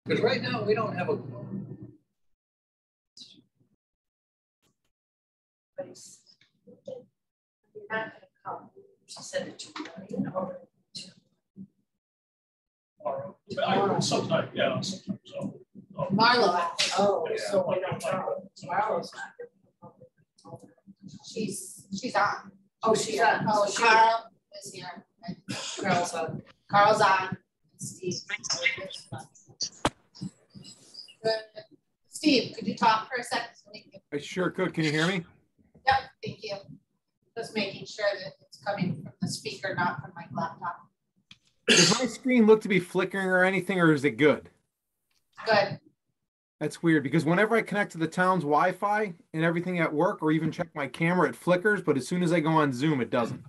Because right now we don't have a quorum. But you're not going to come. She said it to me or tomorrow. Sometimes, yeah, sometimes. Marlo. Oh, yeah. So we don't know. Marlo's not. She's on. Oh, she's on. Oh, Carl is here. Carl's on. Carl's on. Steve. Good. Steve, could you talk for a second? I sure could. Can you hear me? Yep, thank you. Just making sure that it's coming from the speaker, not from my laptop. Does my screen look to be flickering or anything, or is it good? Good. That's weird because whenever I connect to the town's Wi-Fi and everything at work, or even check my camera, it flickers. But as soon as I go on Zoom, it doesn't.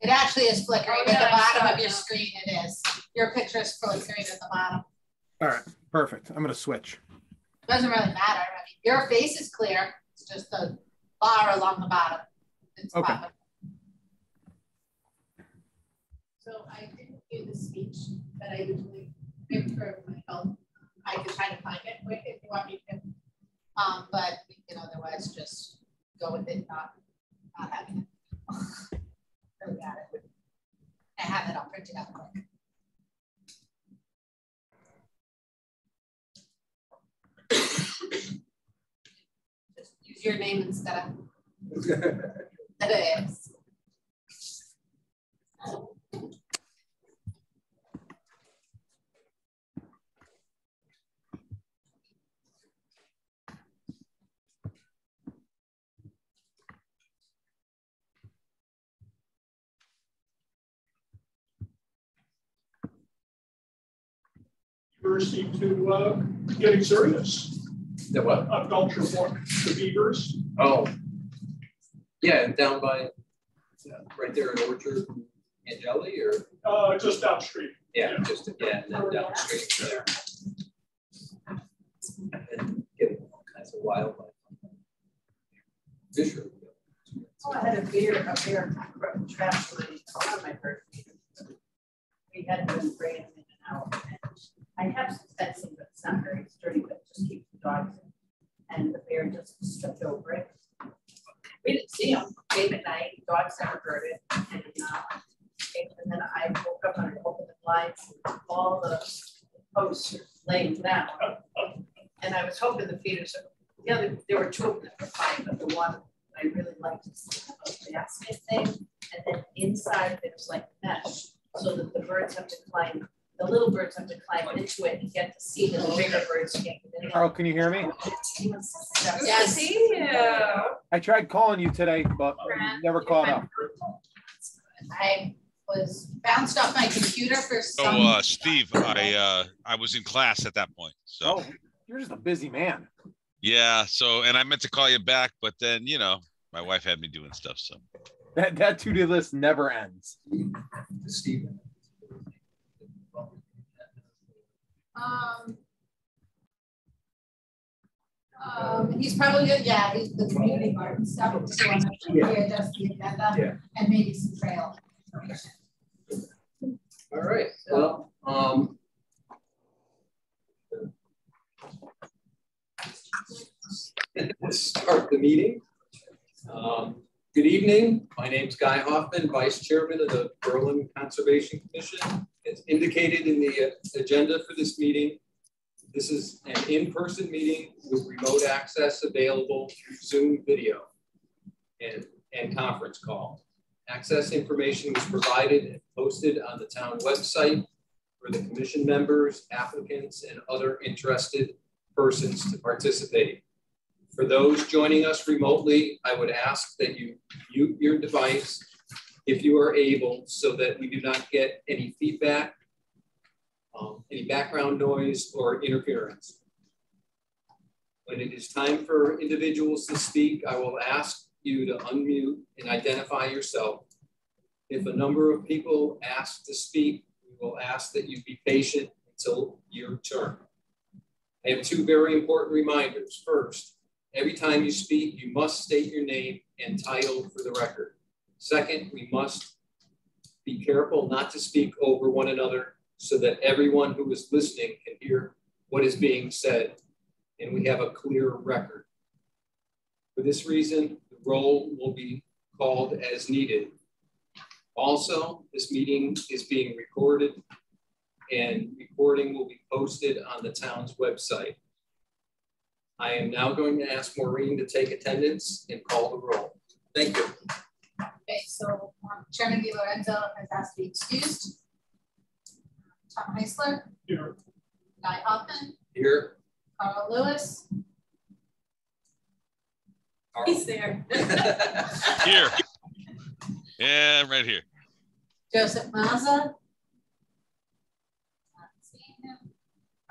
It actually is flickering at the bottom of your screen. It is. Your picture is flickering at the bottom. All right, perfect. I'm going to switch. It doesn't really matter. I mean, your face is clear. It's just the bar along the bottom. It's okay. Popping. So I didn't hear the speech that I usually give for my help. I can try to find it quick if you want me to. But we can otherwise just go with it, not having it. So got it. I have it. I'll print it out quick. Just use your name instead of it is. Seem to getting serious. The what? Culture walk, the beavers. Oh, yeah, down by right there in Orchard, Angeli, or just downstream. Yeah, just again, and then downstream there. And getting all kinds of wildlife. Visually. Oh, I had a bear trash on my bird. We had to bring him in and out. I have some fencing, but it's not very sturdy, but just keeps the dogs in. And the bear just stepped over it. We didn't see him. Came at night, dogs never heard it. And then I woke up and I opened the blinds and all the posts laying down. And I was hoping the feeders, there were two of them that were fine, but the one I really liked is the basket thing. And then inside there's like mesh so that the birds have to climb. The little birds have to climb into it and get to see the bigger birds can't get in. Carl, can you hear me? Yes. I tried calling you today, but never caught up. I was bounced off my computer for some. So, Steve, I was in class at that point. So. Oh, you're just a busy man. Yeah. So, and I meant to call you back, but then my wife had me doing stuff. So. That to-do list never ends. Steve. He's probably good. Yeah, he's the community garden stuff. So I'm sure just the agenda and maybe some trail information. All right. Well, let's start the meeting. Good evening. My name is Guy Hoffman, Vice Chairman of the Berlin Conservation Commission. As indicated in the agenda for this meeting, this is an in-person meeting with remote access available through Zoom video and conference call. Access information was provided and posted on the town website for the commission members, applicants, and other interested persons to participate. For those joining us remotely, I would ask that you mute your device if you are able so that we do not get any feedback, any background noise or interference. When it is time for individuals to speak, I will ask you to unmute and identify yourself. If a number of people ask to speak, we will ask that you be patient until your turn. I have two very important reminders. First, every time you speak, you must state your name and title for the record. Second, we must be careful not to speak over one another so that everyone who is listening can hear what is being said, and we have a clear record. For this reason, the roll will be called as needed. Also, this meeting is being recorded, and recording will be posted on the town's website. I am now going to ask Maureen to take attendance and call the roll. Thank you. Okay, so Chairman Di Lorenzo has asked to be excused. Tom Heisler. Here. Guy Hoffman. Here. Carl Lewis. He's there. Here. Yeah, right here. Joseph Mazza. Not seeing him.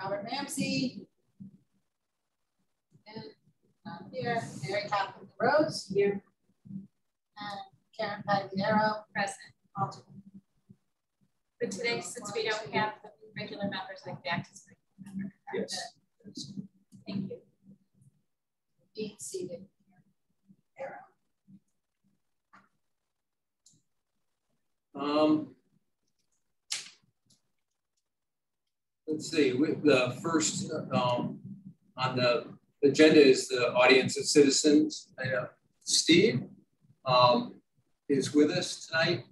Robert Ramsey. And not here. Mary Catherine Rose. Here. And Karen Pagliaro. Present. Alternate. But today, since we don't have the regular members, like back to regular member. Yes. Thank you. Being seated. Let's see, the first on the agenda is the audience of citizens. Steve is with us tonight.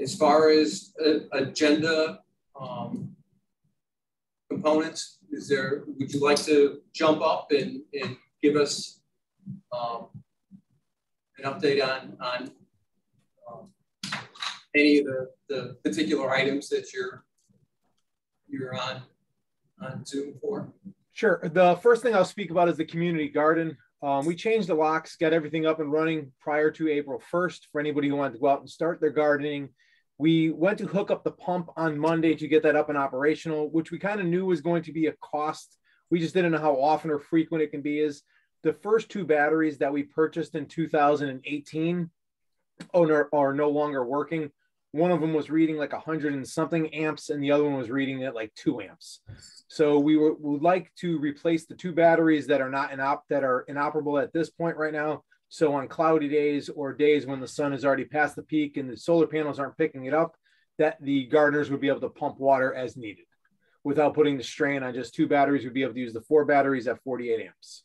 As far as agenda components, would you like to jump up and give us an update on any of the particular items that you're on Zoom for? Sure. The first thing I'll speak about is the community garden. We changed the locks, got everything up and running prior to April 1st for anybody who wanted to go out and start their gardening. We went to hook up the pump on Monday to get that up and operational, which we kind of knew was going to be a cost. We just didn't know how often or frequent it can be. Is the first two batteries that we purchased in 2018 are no longer working. One of them was reading like 100 and something amps, and the other one was reading at like 2 amps. So we would like to replace the two batteries that are that are inoperable at this point right now. So on cloudy days or days when the sun is already past the peak and the solar panels aren't picking it up, that the gardeners would be able to pump water as needed without putting the strain on just two batteries. We'd be able to use the 4 batteries at 48 amps.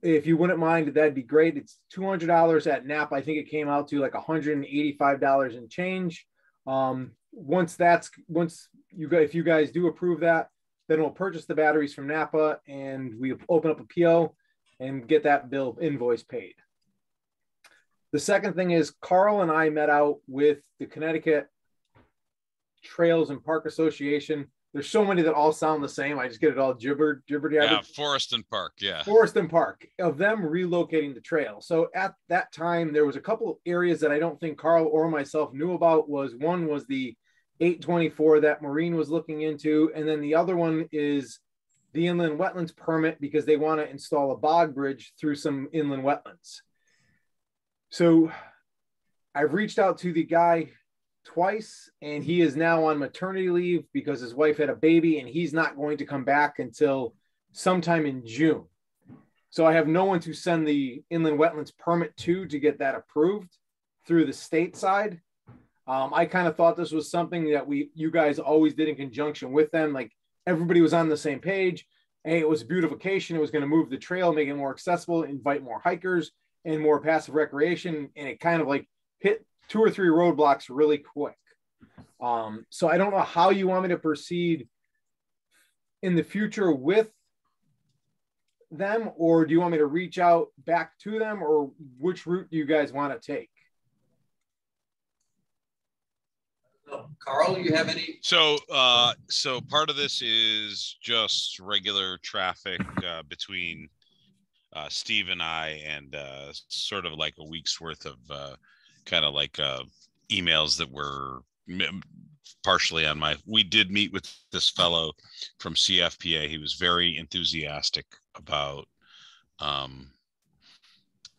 If you wouldn't mind, that'd be great. It's $200 at Napa. I think it came out to like $185 and change. If you guys do approve that, then we'll purchase the batteries from Napa and we open up a PO and get that bill invoice paid. The second thing is Carl and I met out with the Connecticut Trails and Park Association. There's so many that all sound the same. I just get it all jibbered. Yeah, Forest and Park. Yeah. Forest and Park, of them relocating the trail. So at that time, there was a couple areas that I don't think Carl or myself knew about. One was the 824 that Maureen was looking into. And then the other one is the inland wetlands permit because they want to install a bog bridge through some inland wetlands. So I've reached out to the guy twice, and he is now on maternity leave because his wife had a baby, and he's not going to come back until sometime in June. So I have no one to send the inland wetlands permit to get that approved through the state side. I kind of thought this was something that you guys always did in conjunction with them. Like everybody was on the same page. Hey, it was beautification. It was going to move the trail, make it more accessible, invite more hikers and more passive recreation. And it kind of like hit 2 or 3 roadblocks really quick. So I don't know how you want me to proceed in the future with them, or do you want me to reach out back to them, or which route do you guys want to take? Carl, you have any? So part of this is just regular traffic between Steve and I, and sort of like a week's worth of kind of like emails that were partially on we did meet with this fellow from CFPA. He was very enthusiastic about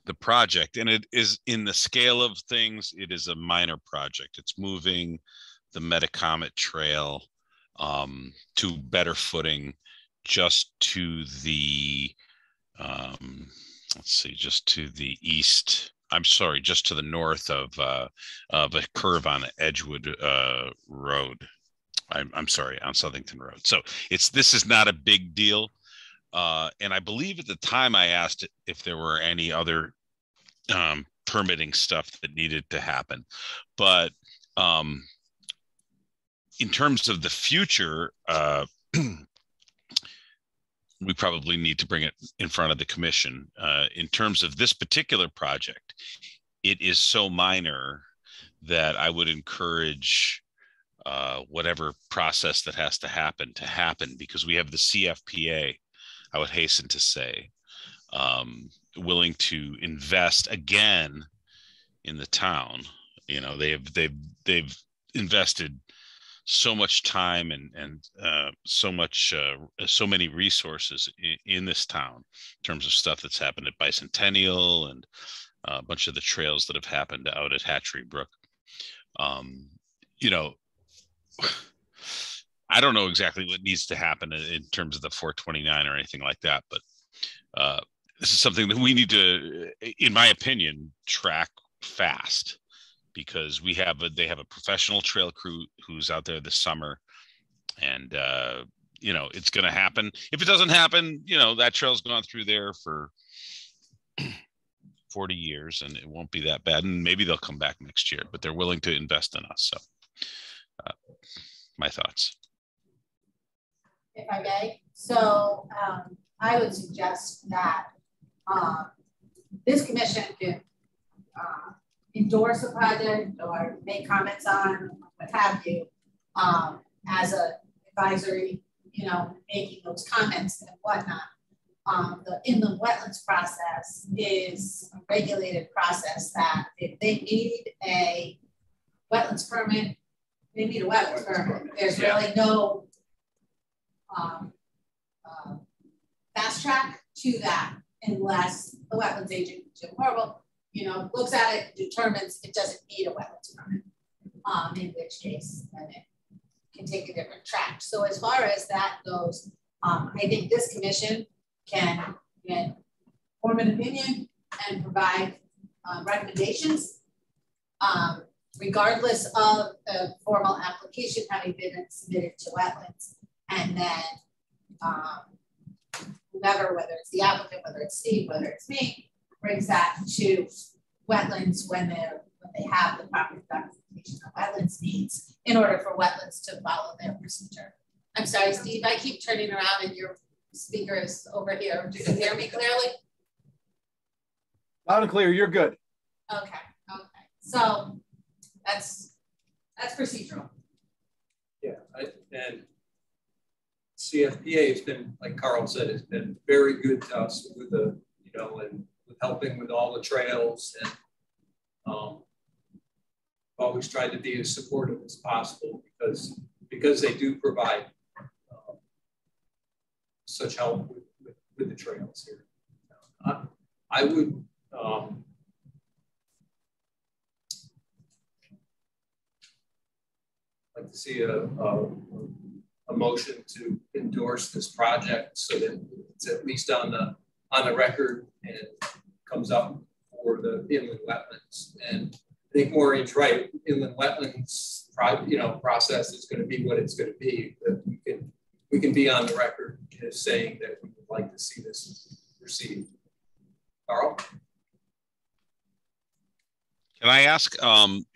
the project, and it is, in the scale of things, it is a minor project. It's moving the Metacomet Trail to better footing, just to the just to the east. I'm sorry, just to the north of a curve on Edgewood Road. I'm sorry, on Southington Road. So this is not a big deal. And I believe at the time I asked if there were any other permitting stuff that needed to happen. But in terms of the future, we probably need to bring it in front of the commission. In terms of this particular project, it is so minor that I would encourage whatever process that has to happen, because we have the CFPA, I would hasten to say, willing to invest again in the town. You know, they've invested so much time and so many resources in this town in terms of stuff that's happened at Bicentennial and a bunch of the trails that have happened out at Hatchery Brook. You know, I don't know exactly what needs to happen in terms of the 429 or anything like that, but this is something that we need to, in my opinion, track fast, because they have a professional trail crew who's out there this summer, and you know, it's going to happen. If it doesn't happen, you know, that trail's gone through there for 40 years and it won't be that bad, and maybe they'll come back next year, but they're willing to invest in us. So my thoughts. If I may, so I would suggest that this commission can endorse a project or make comments on, what have you, as a advisory, you know, making those comments and whatnot. The inland wetlands process is a regulated process that if they need a wetlands permit, they need a wetlands permit. There's really no fast track to that unless the wetlands agent, Jim Horrible, you know, looks at it, determines it doesn't need a wetlands permit, in which case then it can take a different track. So as far as that goes, I think this commission can form an opinion and provide recommendations, regardless of the formal application having been submitted to wetlands, and then whoever, whether it's the applicant, whether it's Steve, whether it's me, brings that to wetlands when they have the proper documentation of wetlands needs in order for wetlands to follow their procedure. I'm sorry, Steve, I keep turning around and your speaker is over here. Do you hear me clearly? Loud and clear, you're good. Okay, okay. So that's procedural. Yeah, and CFPA has been, like Carl said, has been very good to us with the, you know, and with helping with all the trails, and always tried to be as supportive as possible because they do provide such help with the trails here. I would like to see a motion to endorse this project so that it's at least on the record and comes up for the inland wetlands. And I think Maureen's right. Inland wetlands, you know, process is going to be what it's going to be. That we can be on the record as saying that we would like to see this proceed. Carl? Can I ask,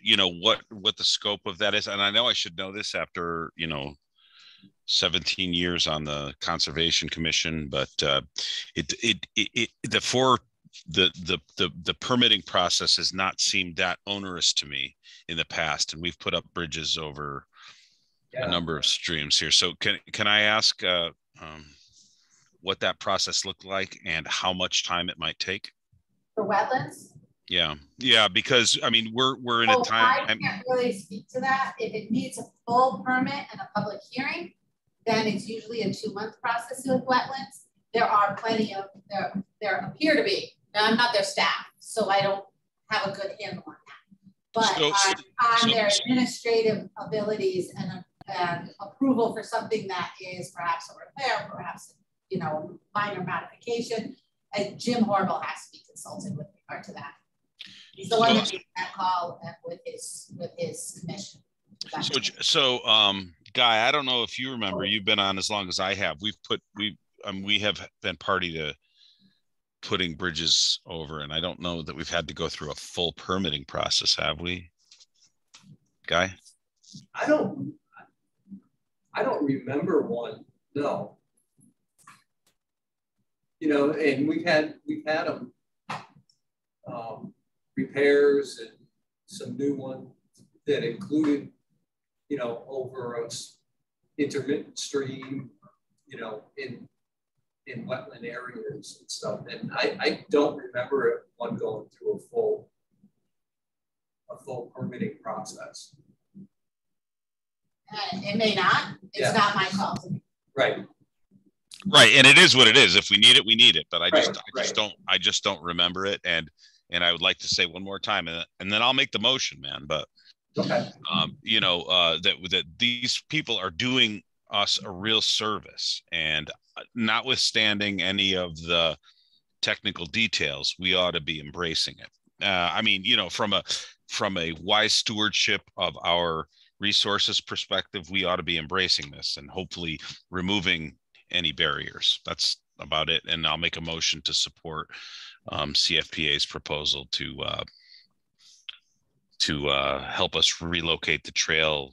you know, what the scope of that is? And I know I should know this after, you know, 17 years on the Conservation Commission, but the permitting process has not seemed that onerous to me in the past, and we've put up bridges over a number of streams here. So can I ask what that process looked like and how much time it might take? For wetlands? Yeah, because I mean we're in a time. I can't really speak to that. If it needs a full permit and a public hearing, then it's usually a 2-month process with wetlands. There are plenty of there appear to be. Now I'm not their staff, so I don't have a good handle on that. But on their administrative abilities and approval for something that is perhaps a repair, perhaps, you know, minor modification, Jim Horrible has to be consulted with regard to that. He's the one that makes that call with his commission. So Guy, I don't know if you remember, you've been on as long as I have. We have been party to putting bridges over, and I don't know that we've had to go through a full permitting process, have we, Guy? I don't remember one, no. You know, and we've had them repairs and some new one that included, you know, over a intermittent stream, you know, in wetland areas and stuff. And I don't remember one going through a full permitting process. It may not. It's not my call. Right. Right, and it is what it is. If we need it, we need it. But I just don't remember it. And I would like to say one more time, and then I'll make the motion, man. But okay, you know, that these people are doing us a real service, and notwithstanding any of the technical details, we ought to be embracing it. I mean, you know, from a wise stewardship of our resources perspective, we ought to be embracing this and hopefully removing any barriers. That's about it. And I'll make a motion to support CFPA's proposal to help us relocate the trail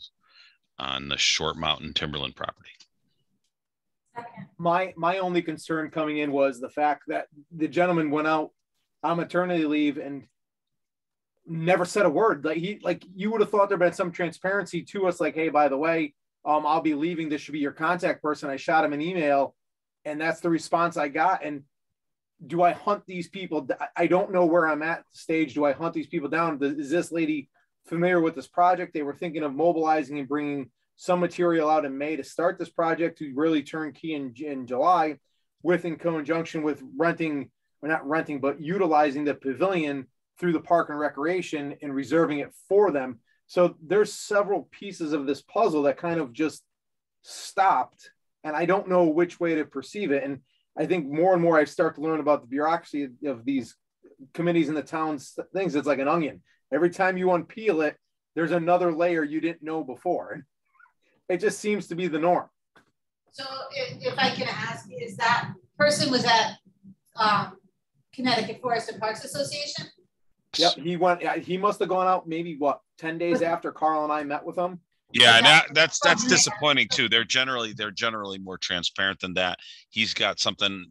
on the Short Mountain Timberland property. My only concern coming in was the fact that the gentleman went out on maternity leave and never said a word. Like you would have thought there'd been some transparency to us, like, hey, by the way, I'll be leaving. This should be your contact person. I shot him an email, and that's the response I got. And do I hunt these people? I don't know where I'm at stage. Do I hunt these people down? Is this lady familiar with this project? They were thinking of mobilizing and bringing some material out in May to start this project to really turn key in July, in conjunction with utilizing the pavilion through the Park and Recreation and reserving it for them. So there's several pieces of this puzzle that kind of just stopped, and I don't know which way to perceive it. And I think more and more I start to learn about the bureaucracy of these committees in the town's things. It's like an onion. Every time you unpeel it, there's another layer you didn't know before. It just seems to be the norm. So if I can ask, is that person was at Connecticut Forest and Parks Association? Yep, he must have gone out maybe 10 days after Carl and I met with him. Yeah, and that's disappointing too. They're generally more transparent than that. He's got something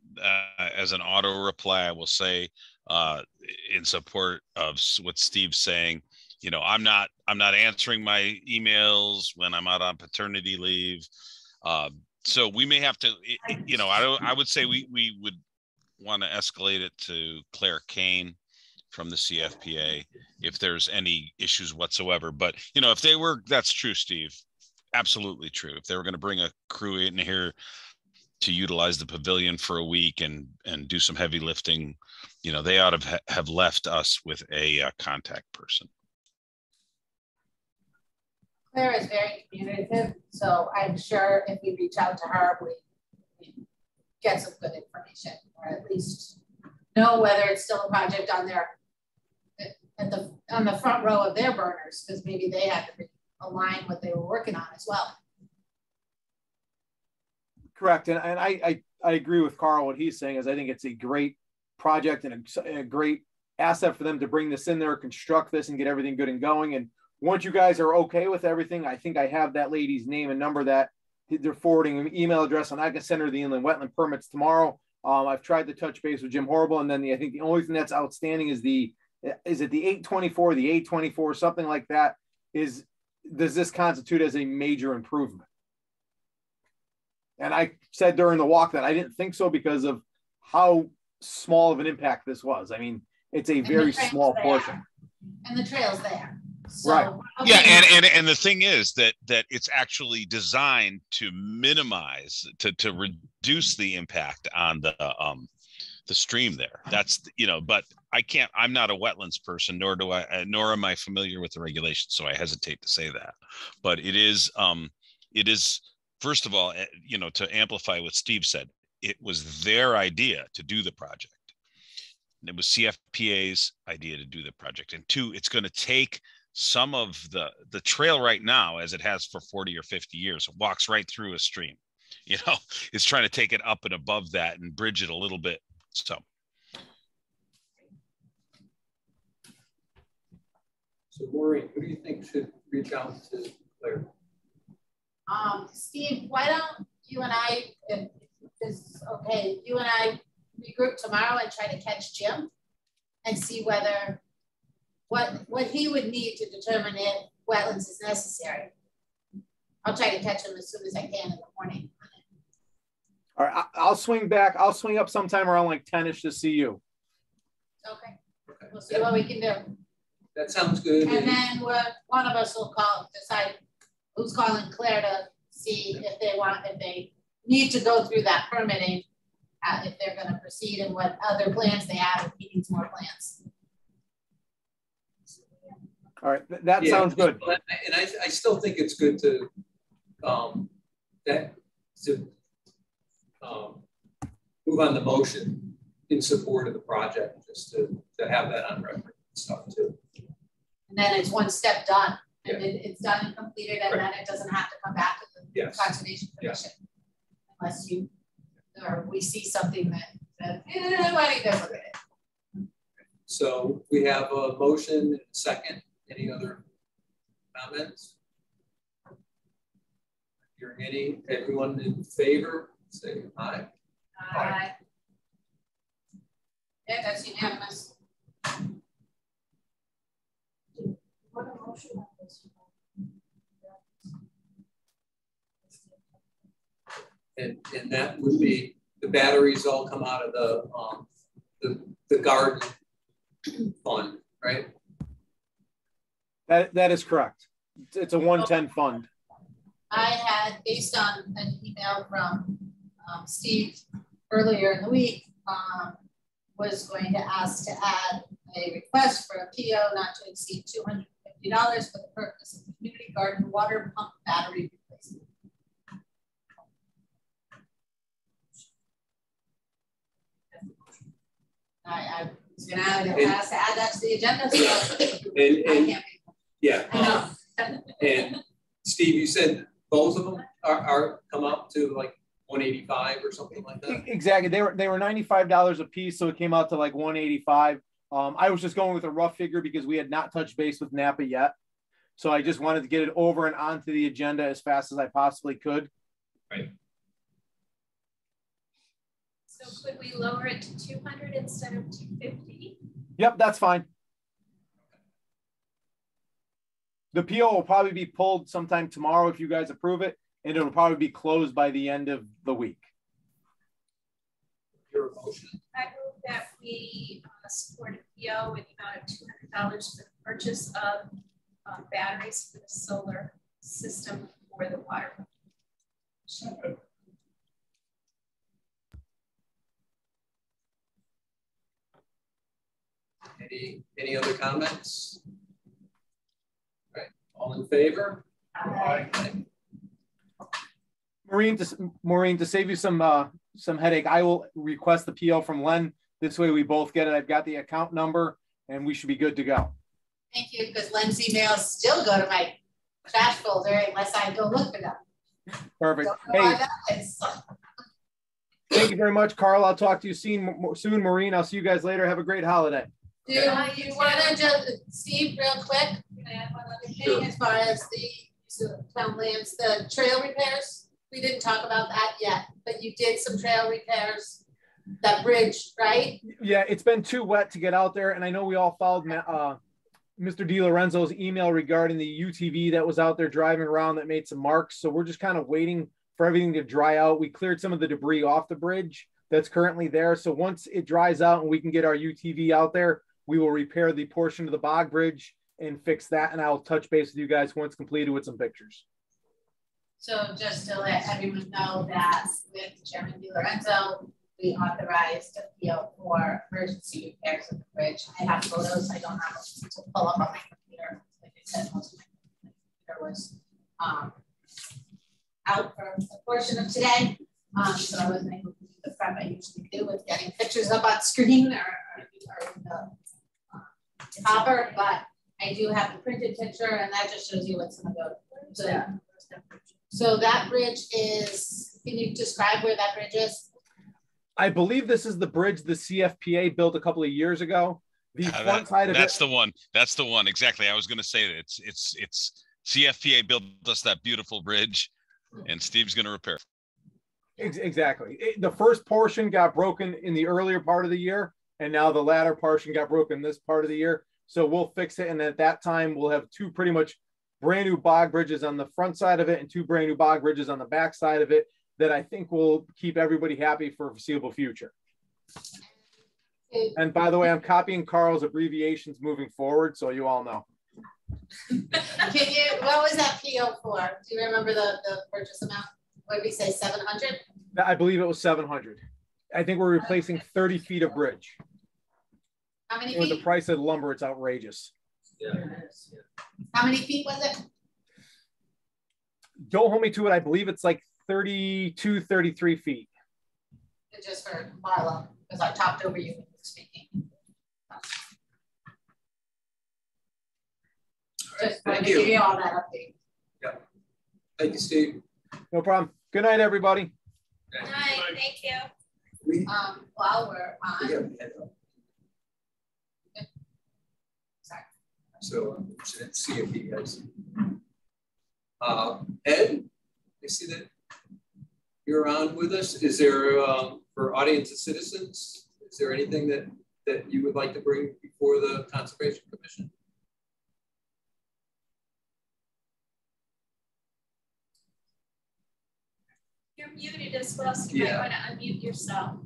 as an auto reply, I will say, in support of what Steve's saying. You know, I'm not answering my emails when I'm out on paternity leave. So we may have to, you know, I would say we would want to escalate it to Claire Kane from the CFPA if there's any issues whatsoever. But, you know, if they were, that's true, Steve, absolutely true. If they were going to bring a crew in here to utilize the pavilion for a week and do some heavy lifting, you know, they ought to have left us with a contact person. Claire is very communicative, so I'm sure if we reach out to her, we get some good information, or at least know whether it's still a project on their on the front row of their burners, because maybe they had to align what they were working on as well. Correct, and I agree with Carl. What he's saying is I think it's a great project and a great asset for them to bring this in there, construct this, and get everything good and going. And once you guys are okay with everything, I think I have that lady's name and number that they're forwarding an email address, and I can send her the inland wetland permits tomorrow. I've tried to touch base with Jim Horrible, and then I think the only thing that's outstanding is the 824, the 824, something like that. Does this constitute as a major improvement? And I said during the walk that I didn't think so because of how small of an impact this was. I mean, it's a very small portion. And the trail's there. So, right. Okay. Yeah, and the thing is that it's actually designed to minimize, to reduce the impact on the stream there. That's, you know, but I'm not a wetlands person, nor am I familiar with the regulations, so I hesitate to say that. But it is first of all, you know, to amplify what Steve said, it was their idea to do the project. It was CFPA's idea to do the project. And two, it's going to take some of the trail right now, as it has for 40 or 50 years, walks right through a stream. You know, it's trying to take it up and above that and bridge it a little bit. So Maureen, who do you think should reach out to Claire? Steve, why don't you and I, if it's okay, you and I regroup tomorrow and try to catch Jim and see whether what he would need to determine if wetlands is necessary. I'll try to catch him as soon as I can in the morning. All right, I'll swing back. I'll swing up sometime around like 10ish to see you. Okay. We'll see what we can do. That sounds good. And then one of us will decide who's calling Claire to see if they need to go through that permitting, if they're going to proceed and what other plans they have, if he needs more plans. All right, that sounds good. And I still think it's good to move on the motion in support of the project, just to have that on record and stuff too. And then it's one step done, and it's done and completed, and then it doesn't have to come back to the Conservation Commission unless you or we see something that why do you look at it? So we have a motion and a second. Any other comments? Hearing any? Everyone in favor? Say aye. Aye. Yeah, that's unanimous. What a motion on this. And that would be the batteries all come out of the garden fund, right? That is correct. It's a 110 fund. I had, based on an email from Steve earlier in the week, was going to ask to add a request for a PO not to exceed $250 for the purpose of community garden water pump battery replacement. I was going to ask to add that to the agenda. So yeah. And Steve, you said both of them are come up to like 185 or something like that. Exactly. They were $95 a piece, so it came out to like 185. I was just going with a rough figure because we had not touched base with Napa yet, so I just wanted to get it over and onto the agenda as fast as I possibly could. Right. So could we lower it to 200 instead of 250? Yep, that's fine. The PO will probably be pulled sometime tomorrow if you guys approve it, and it'll probably be closed by the end of the week. Your motion. I move that we support a PO in the amount of $200 for the purchase of batteries for the solar system for the water. Second. Any other comments? All right, all in favor? Aye. Maureen, to save you some headache, I will request the PO from Len. This way we both get it. I've got the account number and we should be good to go. Thank you, because Len's emails still go to my trash folder unless I go look for them. Perfect. Hey, thank you very much, Carl. I'll talk to you soon. Maureen, I'll see you guys later. Have a great holiday. Do you want to just, Steve, real quick, can I add one other thing as far as the town lands, the trail repairs? We didn't talk about that yet, but you did some trail repairs, that bridge, right? Yeah, it's been too wet to get out there. And I know we all followed Mr. DiLorenzo's email regarding the UTV that was out there driving around that made some marks. So we're just kind of waiting for everything to dry out. We cleared some of the debris off the bridge that's currently there. So once it dries out and we can get our UTV out there, we will repair the portion of the bog bridge and fix that. And I'll touch base with you guys once completed with some pictures. So just to let everyone know that with Chairman DiLorenzo, we authorized a PO for emergency repairs of the bridge. I have photos. I don't have them to pull up on my computer. Like I said, most of my computer was out for a portion of today. So I wasn't able to do the prep I usually do with getting pictures up on screen or the hopper, but I do have the printed picture, and that just shows you what's gonna go. So that bridge is, can you describe where that bridge is? I believe this is the bridge the CFPA built a couple of years ago. The front side of that's the one. That's the one. Exactly. I was going to say that it's CFPA built us that beautiful bridge, and Steve's going to repair it. Exactly. The first portion got broken in the earlier part of the year, and now the latter portion got broken this part of the year. So we'll fix it, and at that time we'll have two pretty much brand new bog bridges on the front side of it and two brand new bog bridges on the back side of it that I think will keep everybody happy for a foreseeable future. And by the way, I'm copying Carl's abbreviations moving forward, so you all know. What was that PO for? Do you remember the purchase amount? What did we say, 700? I believe it was 700. I think we're replacing 30 feet of bridge. How many With feet? the price of lumber, it's outrageous. Yeah. How many feet was it? Don't hold me to it. I believe it's like 32, 33 feet. Just for Marlo, because I talked over you when you were speaking. Just wanted to give you all that update. Yeah. Thank you, Steve. No problem. Good night, everybody. Good night. Thank you. While we're on. Sorry. So let's see if you guys. Ed, I see that you're on with us. Is there, for audience and citizens, is there anything that you would like to bring before the Conservation Commission? You're muted as well, so you might want to unmute yourself.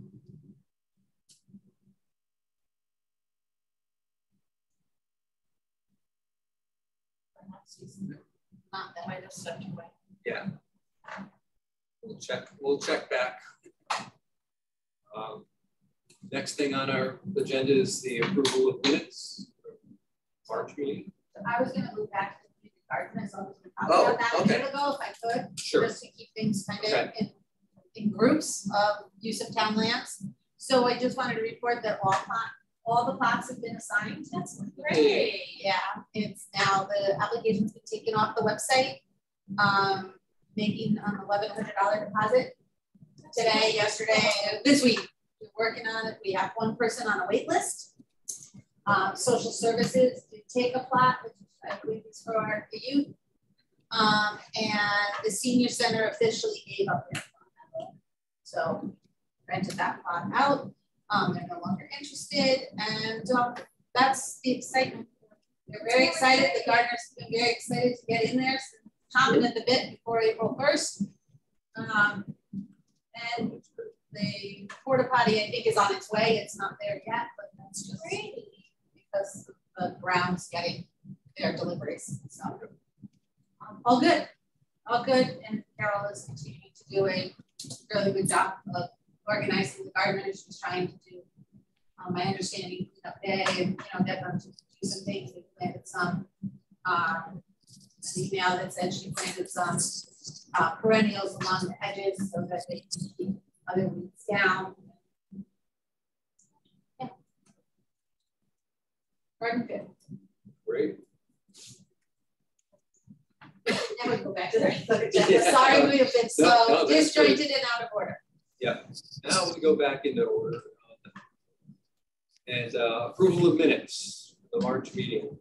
Not that might have stepped away. Yeah. We'll check back. Next thing on our agenda is the approval of minutes. March meeting. So I was going to move back to the garden, so I was going to talk about that a minute ago if I could, just to keep things kind of in groups of use of town lands. So I just wanted to report that all the plots have been assigned. That's great. Yeah, it's now the application's been taken off the website, making an $1,100 deposit today, yesterday, this week. We're working on it. We have one person on a wait list. Social services did take a plot, which I believe is for the youth. And the senior center officially gave up their plot. So rented that plot out. They're no longer interested, and that's the excitement. They're very excited. The gardeners have been very excited to get in there, chomping at the bit before April 1st. And the porta potty, I think, is on its way. It's not there yet, but that's just because the ground's getting their deliveries. So all good, and Carol is continuing to do a really good job of organizing the gardeners. She's trying to do, my understanding, clean up day and get them to do some things. They planted some an email that said she planted some perennials along the edges so that they can keep other weeds down. Yeah. Garden good. Great. Now we go back to the agenda. Sorry, we have been so disjointed and out of order. Yeah. Now we go back into order. And approval of minutes for the March meeting.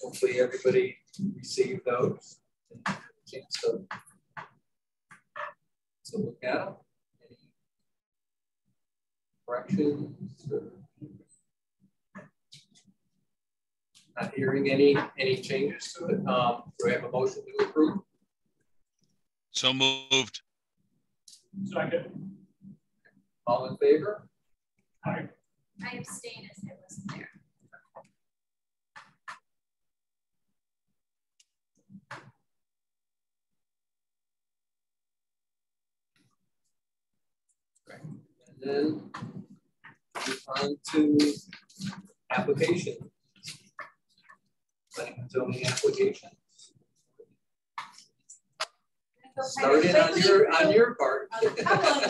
Hopefully everybody received those and had a chance to look at them. Any corrections? Not hearing any changes to it. Do I have a motion to approve? So moved. Second. All in favor? Aye. I abstain as I wasn't there. Right. And then move on to application. Planning and zoning application. Starting on your part. A couple of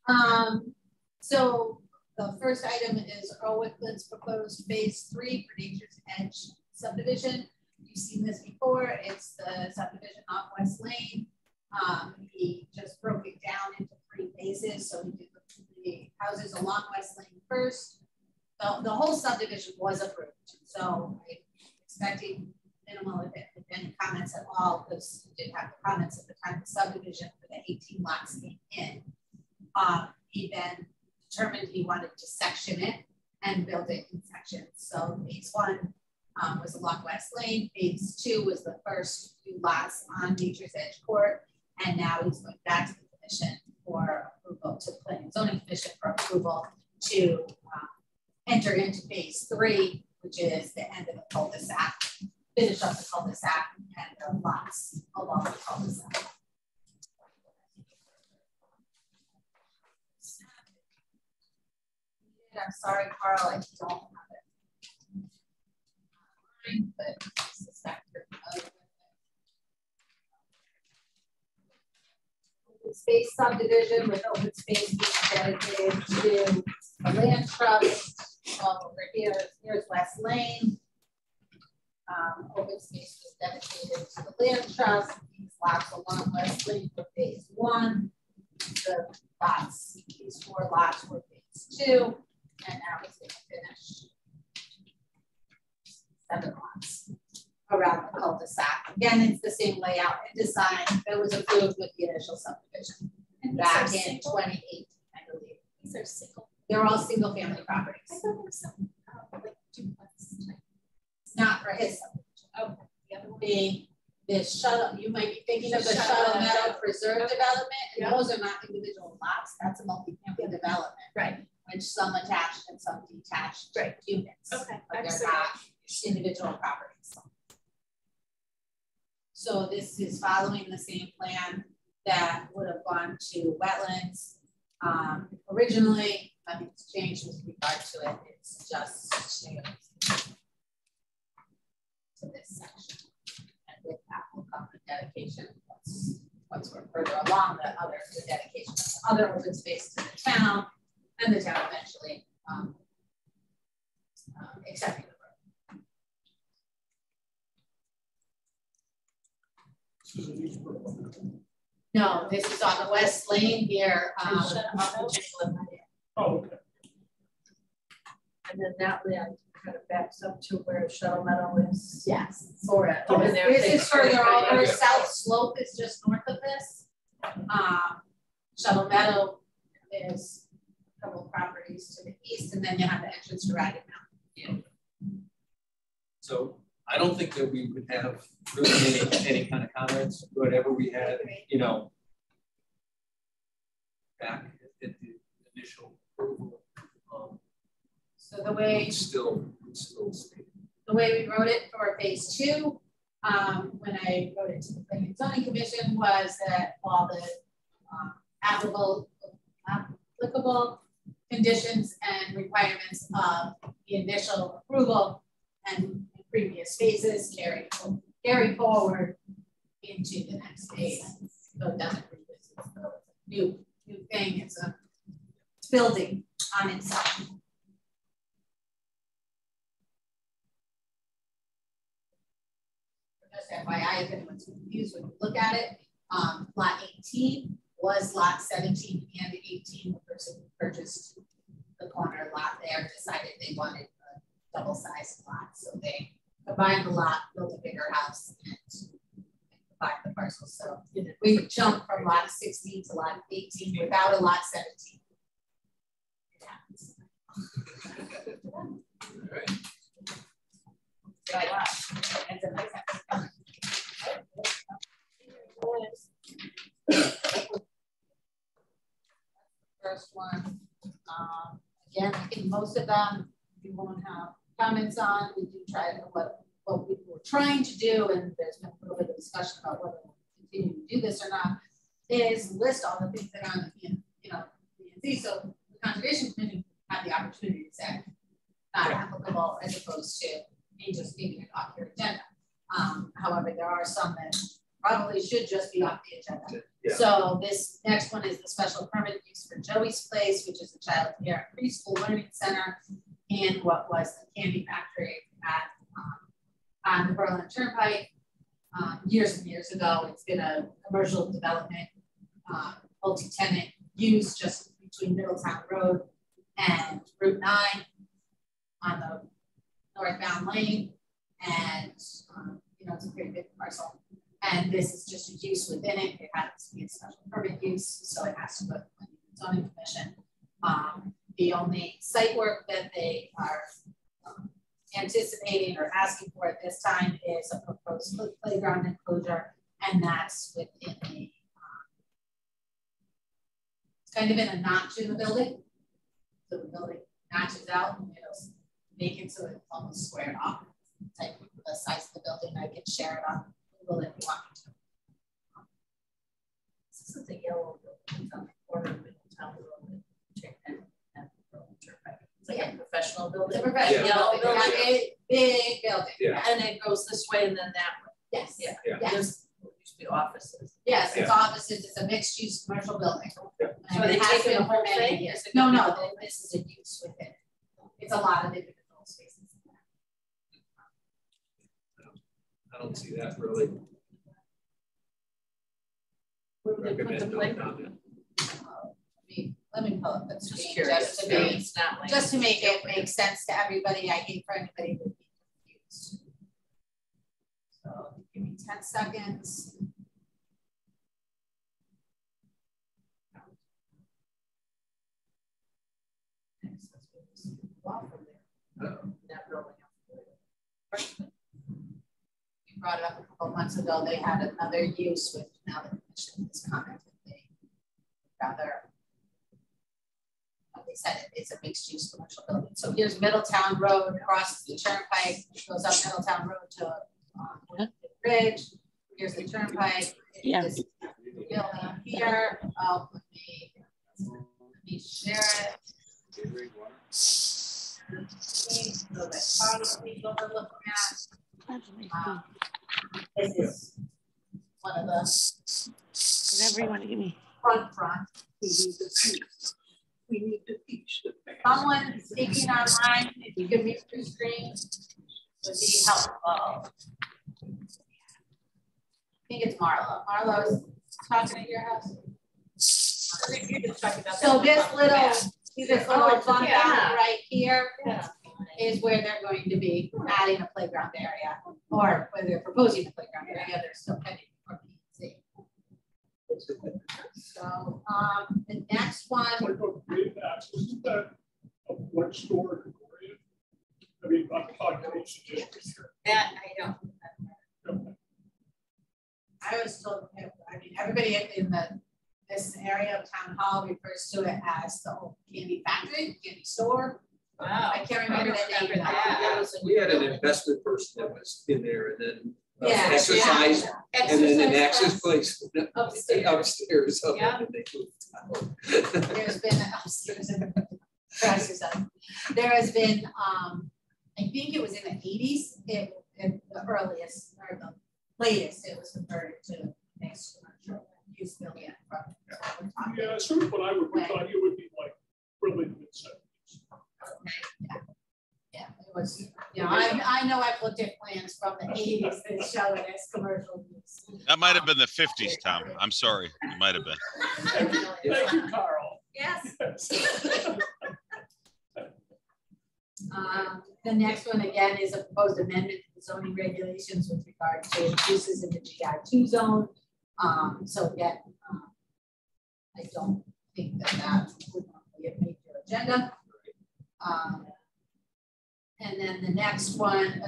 them. So the first item is Earl Wickland's proposed phase 3 for Nature's Edge subdivision. You've seen this before. It's the subdivision off West Lane. He just broke it down into 3 phases. So we did the houses along West Lane first. The whole subdivision was approved. So I'm expecting minimal, if any comments at all, because we did have the comments at the time of the subdivision for the 18 lots came in. He then determined he wanted to section it and build it in sections. So phase 1 was along West Lane. Phase 2 was the first few lots on Nature's Edge Court. And now he's going back to the commission for approval, to the Planning and Zoning Commission for approval to enter into phase 3, which is the end of the cul-de-sac, finish up the cul-de-sac and the lots along the cul-de-sac. I'm sorry, Carl, I don't have it. But this is open space subdivision with open space being dedicated to a land trust. Over here's West Lane. Open space was dedicated to the land trust. These lots along West Lane for phase 1. The lots, these 4 lots were phase 2. And now it's going to finish 7 lots around the cul-de-sac. Again, it's the same layout and design that was approved with the initial subdivision back in 2018, I believe. These are single. They're all single family properties. I thought there was some like duplex type. It's not for his subdivision. Oh, the other one. The shuttle, you might be thinking of the Shuttle Meadow Preserve development, and those are not individual lots. That's a multi-family development. Right. Which some attached and some detached units. Okay. But they're not individual properties. So this is following the same plan that would have gone to wetlands. Originally, nothing's changed with regard to it. It's just to this section. And with that will come the dedication once we're further along the dedication of the other open space to the town. And the town eventually accepting the road. No, this is on the West Lane here. Oh, okay. And then that land kind of backs up to where Shuttle Meadow is. Yes, sort of. Oh, This is further over. South Slope is just north of this. Shuttle Meadow is a couple of properties to the east, and then you have the entrance to Ragged Mountain. Yeah. So I don't think that we would have really any kind of comments, whatever we had, you know, back at the initial approval. So the way it's still stated. The way we wrote it for phase 2, when I wrote it to the Planning and Zoning Commission, was that all the applicable conditions and requirements of the initial approval and previous phases carry forward into the next phase. So it doesn't revisit. So it's a new thing. It's building on itself. Just FYI, if anyone's confused when you look at it, lot 18 was lot 17 and 18. The person who purchased the corner lot there decided they wanted a double-sized lot. So they combined the lot, built a bigger house, and combined the parcels. So we jumped from lot 16 to lot 18 without a lot 17. It happens. All right. That's a nice episode. First one. Again, I think most of them we won't have comments on. We do try to what we were trying to do, and there's been a little bit of discussion about whether we'll continue to do this or not, is list all the things that are on the PNC. So the Conservation Commission had the opportunity to say not applicable as opposed to me just leaving it off your agenda. However, there are some that probably should just be off the agenda. Yeah. So this next one is the special permit use for Joey's Place, which is a child care preschool learning center, and what was the candy factory at on the Berlin Turnpike. Years and years ago, it's been a commercial development, multi-tenant use just between Middletown Road and Route 9 on the northbound lane. And, you know, it's a pretty big parcel. And this is just a use within it. It happens to be a special permit use, so it has to go to the zoning commission. The only site work that they are anticipating or asking for at this time is a proposed playground enclosure, and that's within the it's kind of in a notch in the building. So the building notches out and it'll make it so it's almost squared off. Like the size of the building, I can share it on Google if you want me to. This is a yellow building on the corner of Middletown Road and Turnpike. It's like a professional building. It's a professional yellow building. A big building. Yeah. And it goes this way and then that way. Yes. Yeah. Yeah. Yes. There's used to be offices. Yes, it's Yeah. offices. It's a mixed-use commercial building. Yeah. And So they it has taking been the whole for many thing? years. No, this is a use within it. It's a lot of individual spaces. I don't see that really. Where would they put the Recommend no playground? comment. Let me pull up the Just screen curious. just to Yeah, make it's not like it make sense to everybody. I hate for anybody to be confused. So give me 10 seconds. We brought it up a couple months ago. They had another use, which now the commission has commented they rather. They said it's a mixed use commercial building. So here's Middletown Road, crosses the turnpike, goes up Middletown Road to the bridge. Here's the turnpike. Yeah. This building here. Let me share it. So that's probably what we're looking at. This is one of the Whatever you want to give me. front. We need to teach the Someone speaking online, if you could mute your screen, would be helpful. I think it's Marlo. Marlo's talking at your house. So this little fun down right here is where they're going to be adding a playground area, or where they're proposing a playground area. They're still pending for P&Z. So the next one. Isn't that a one store? I mean, I'm talking here. That I don't. I was told, I mean, everybody in this area of Town Hall refers to it as the old candy factory, candy store. Wow. I can't remember the name. We had an investment person that was in there and then Yeah, exercise, and then an access place upstairs. Yeah. And they moved out. There's been upstairs and there has been, I think it was in the 80s, the earliest or the latest, it was converted to next commercial use building. Yeah, sort of what I would thought it would be like really mid-70s. Yeah, it was, you know, I know I've looked at plans from the 80s that show it as commercial use. That might have been the 50s, Tom. I'm sorry. It might have been. Thank you, Carl. Yes. The next one again is a proposed amendment to the zoning regulations with regard to uses in the GI2 zone. So again, I don't think that would normally have made your agenda. And then the next one,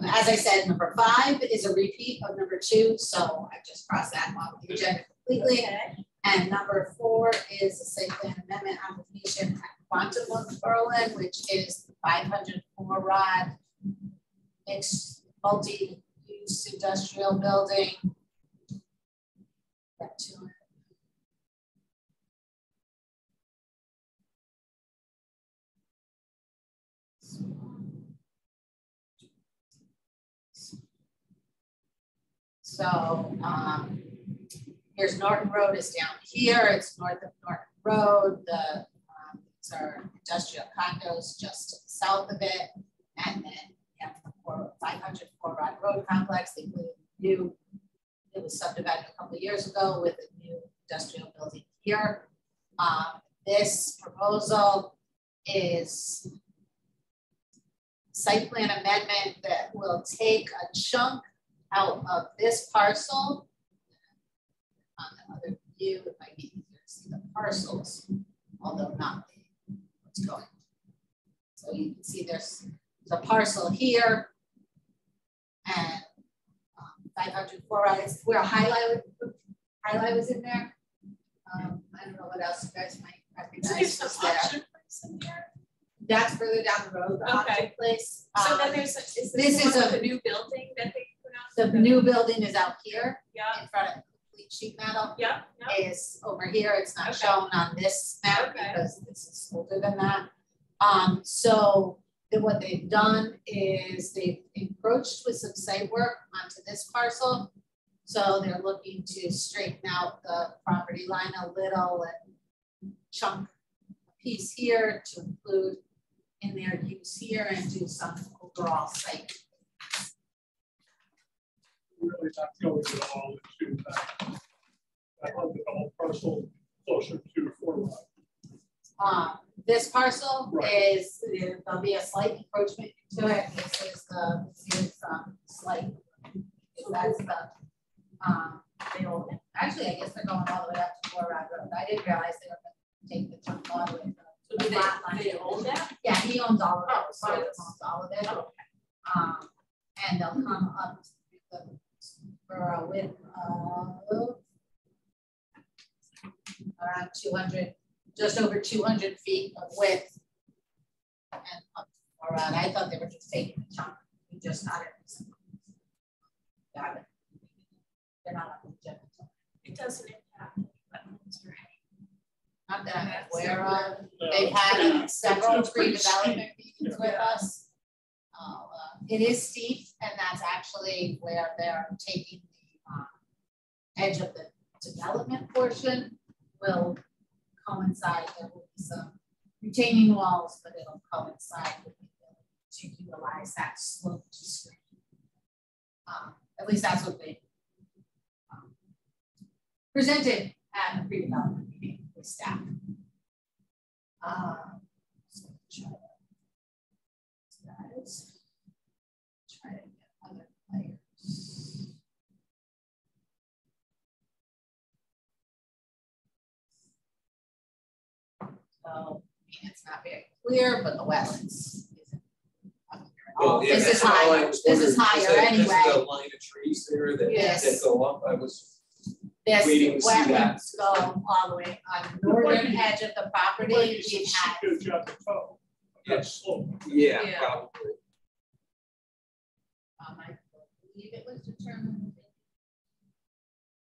as I said, number 5 is a repeat of number 2. So I just crossed that off the agenda completely. Okay. And number 4 is a site plan amendment application at Quantum of Berlin, which is the 504 rod mixed multi-use industrial building. So here's Norton Road is down here. It's north of Norton Road. These are industrial condos just to the south of it. And then you have the 500 Fort Rod Road complex. They put new, it was subdivided a couple of years ago with a new industrial building here. This proposal is site plan amendment that will take a chunk out of this parcel. On the other view, it might be easier to see the parcels, although not what's going on. So you can see there's a parcel here and 500 Fort Rod is where a highlight was in there. I don't know what else you guys might recognize. So there's some auction place in there. That's further down the road, the auction place. So then there's this is a new building that they put out. The new building is out here. Yeah. In front of complete sheet metal. Yeah. Is over here. It's not shown on this map because this is older than that. So then what they've done is they've encroached with some site work onto this parcel. So they're looking to straighten out the property line a little and chunk a piece here to include in their use here and do some overall site. Really not going at all into that. I love the whole parcel closer to Fort Rod. This parcel right. is, there'll be a slight encroachment into it. This is the slight, that's the old, actually I guess they're going all the way up to Fort Rod Road. I didn't realize they were going to take the chunk all the way to the flat line. They own that? Yeah, he owns all of it. So owns all of it. Okay. And they'll come up for a width of around 200, just over 200 feet of width and up around. I thought they were just taking the chunk. We just got it. Got it. They're not up the it doesn't impact wetlands, right? Not that I'm aware of. They've had several pre-development meetings with us. It is steep, and that's actually where they're taking the edge of the development portion will coincide. There will be some retaining walls, but it'll coincide with the ability to utilize that slope to screen. At least that's what they presented at a pre-development meeting with staff. So try to get other players. So it's not very clear, but the wetlands isn't up here at all. Well, yeah, this is higher. This is higher anyway. This is a line of trees there that go up. I was this waiting to see that. Wetlands go all the way on the northern edge of the property. We've had. Yeah, Yeah. probably. I believe it was determined.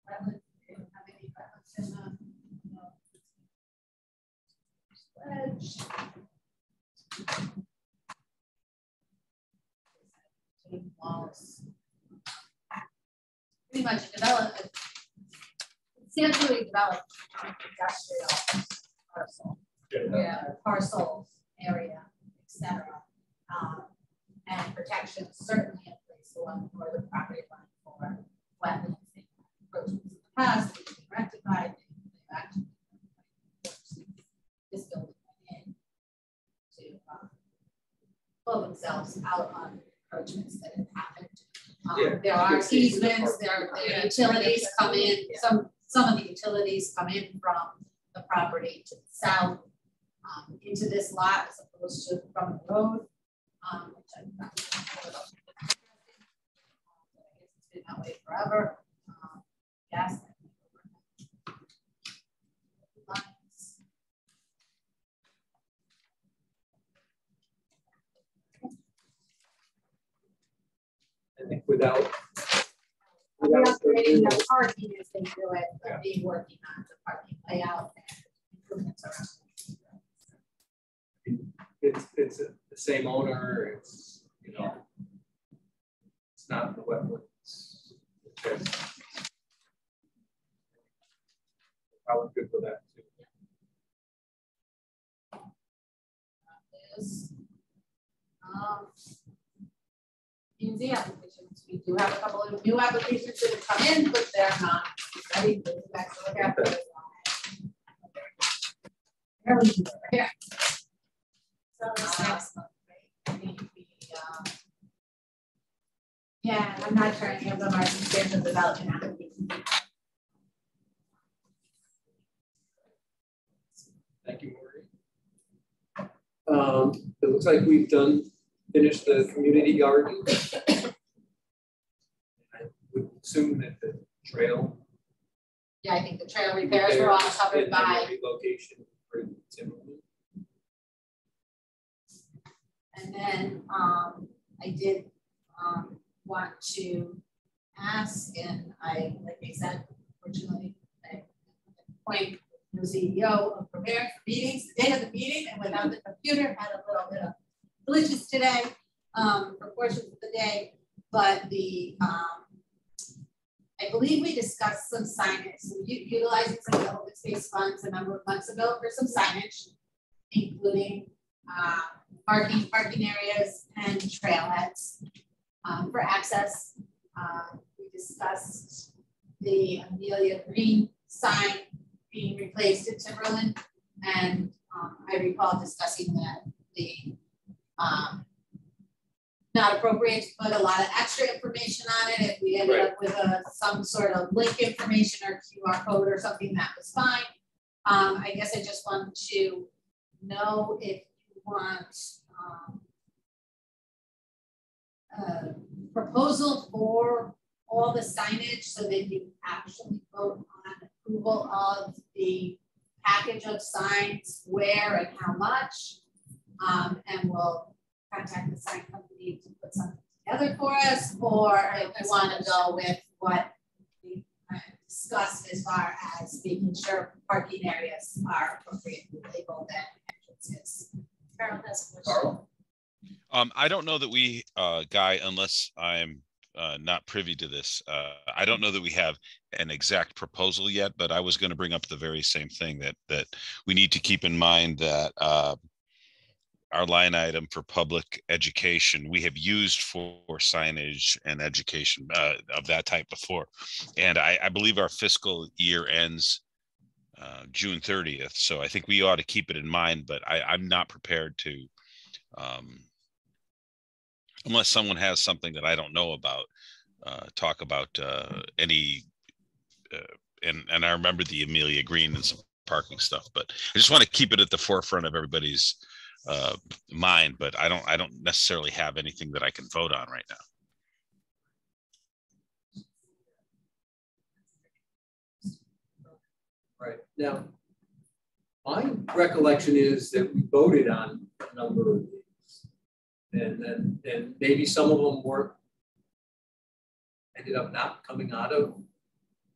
Wetlands, how many wetlands in the ledge. Walls. Pretty much developed, substantially developed industrial parcel. Yeah, parcels, area, etc. And protection certainly in place along the northern property line for wetlands approaches in the past, they can be rectified, they've actually this building in to pull themselves out on encroachments that have happened. There are easements, there are utilities come in, some of the utilities come in from the property to the south into this lot as opposed to from the road. Which I guess it's been that way forever. Yes. I think without creating the parking as they do it, but be working on the parking layout and improvements around. it's the same owner. It's it's not the wetlands. I was good with that too. Is easy applications. We do have a couple of new applications that have come in, but they're not ready to back to look at. Here. So this next month, right? I think yeah, I'm not sure any of them are substantial development applications. Thank you, Maureen. It looks like we've finished the community garden. I would assume that the trail. Yeah, I think the trail repairs were all covered by relocation for Timberland. And then I did want to ask, and like I said, unfortunately, I point the CEO of preparing for meetings, the day of the meeting, and without the computer, had a little bit of glitches today for portions of the day, but I believe we discussed some signage, so utilizing some of the open space funds a number of months ago for some signage, including parking areas and trailheads for access. We discussed the Amelia Green sign being replaced at Timberland, and I recall discussing that the not appropriate to put a lot of extra information on it. If we ended up with some sort of link information or QR code or something, that was fine. I guess I just want to know if you want a proposal for all the signage so that you actually vote on approval of the package of signs, where and how much, and we'll contact the sign company to put something together for us, or if you want to go with what we discussed as far as making sure parking areas are appropriately labeled and entrances. Carol has a question. I don't know that we, Guy, unless I'm not privy to this, I don't know that we have an exact proposal yet, but I was going to bring up the very same thing, that we need to keep in mind that our line item for public education, we have used for signage and education of that type before. And I believe our fiscal year ends June 30th. So I think we ought to keep it in mind, but I'm not prepared to, unless someone has something that I don't know about, talk about any, and I remember the Amelia Green and some parking stuff, but I just want to keep it at the forefront of everybody's mind, but I don't necessarily have anything that I can vote on right now. Right. Now, my recollection is that we voted on a number of these, and maybe some of them ended up not coming out of.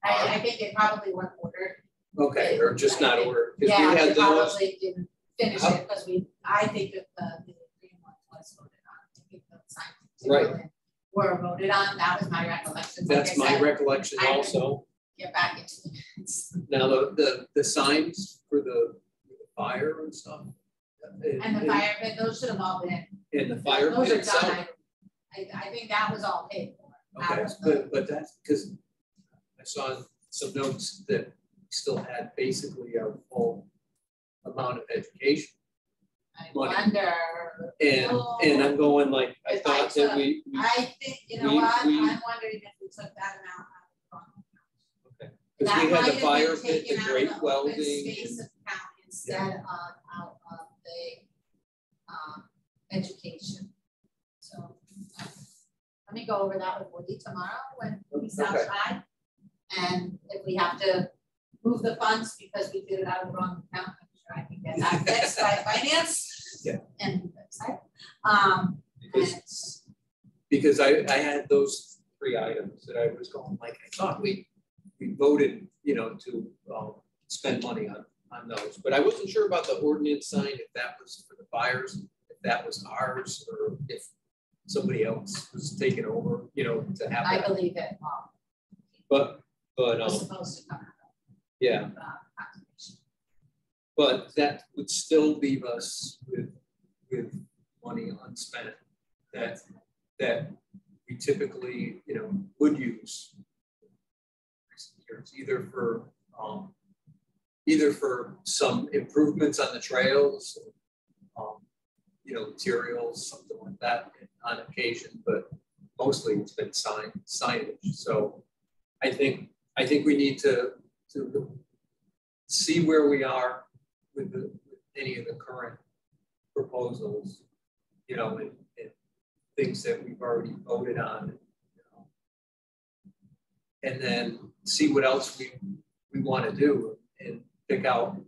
I think they probably weren't ordered. Okay, or just not ordered. Yeah, we had probably didn't finish it because I think that the green one was voted on. I think the signs were voted on. That was my recollection. That's my recollection also. Get back into the minutes. Now the signs for the fire and stuff. And the fire pit, those should have all been. And the fire those pit are itself. done. I think that was all paid for. Okay, but that's because I saw some notes that we still had basically a full amount of education. I wonder. And I'm going like, I thought that we I think, you know what, I'm wondering if we took that amount out of the okay. Because we had the fire pit, the great welding. Space account instead of out of the education. So let me go over that with Woody tomorrow when he's outside. And if we have to move the funds because we did it out of the wrong account, I'm sure I can get that fixed by finance. Yeah. And website. Because I had those 3 items that I was going like, I thought we voted, to spend money on those, but I wasn't sure about the ordinance sign, if that was for the fires, if that was ours, or if somebody else was taking over, to have. I believe it. But was supposed to come out. Yeah. but that would still leave us with money unspent that we typically, you know, would use either for some improvements on the trails, you know, materials, something like that on occasion, but mostly it's been signage. So I think we need to see where we are with any of the current proposals, you know, and things that we've already voted on, you know, and then see what else we want to do and pick out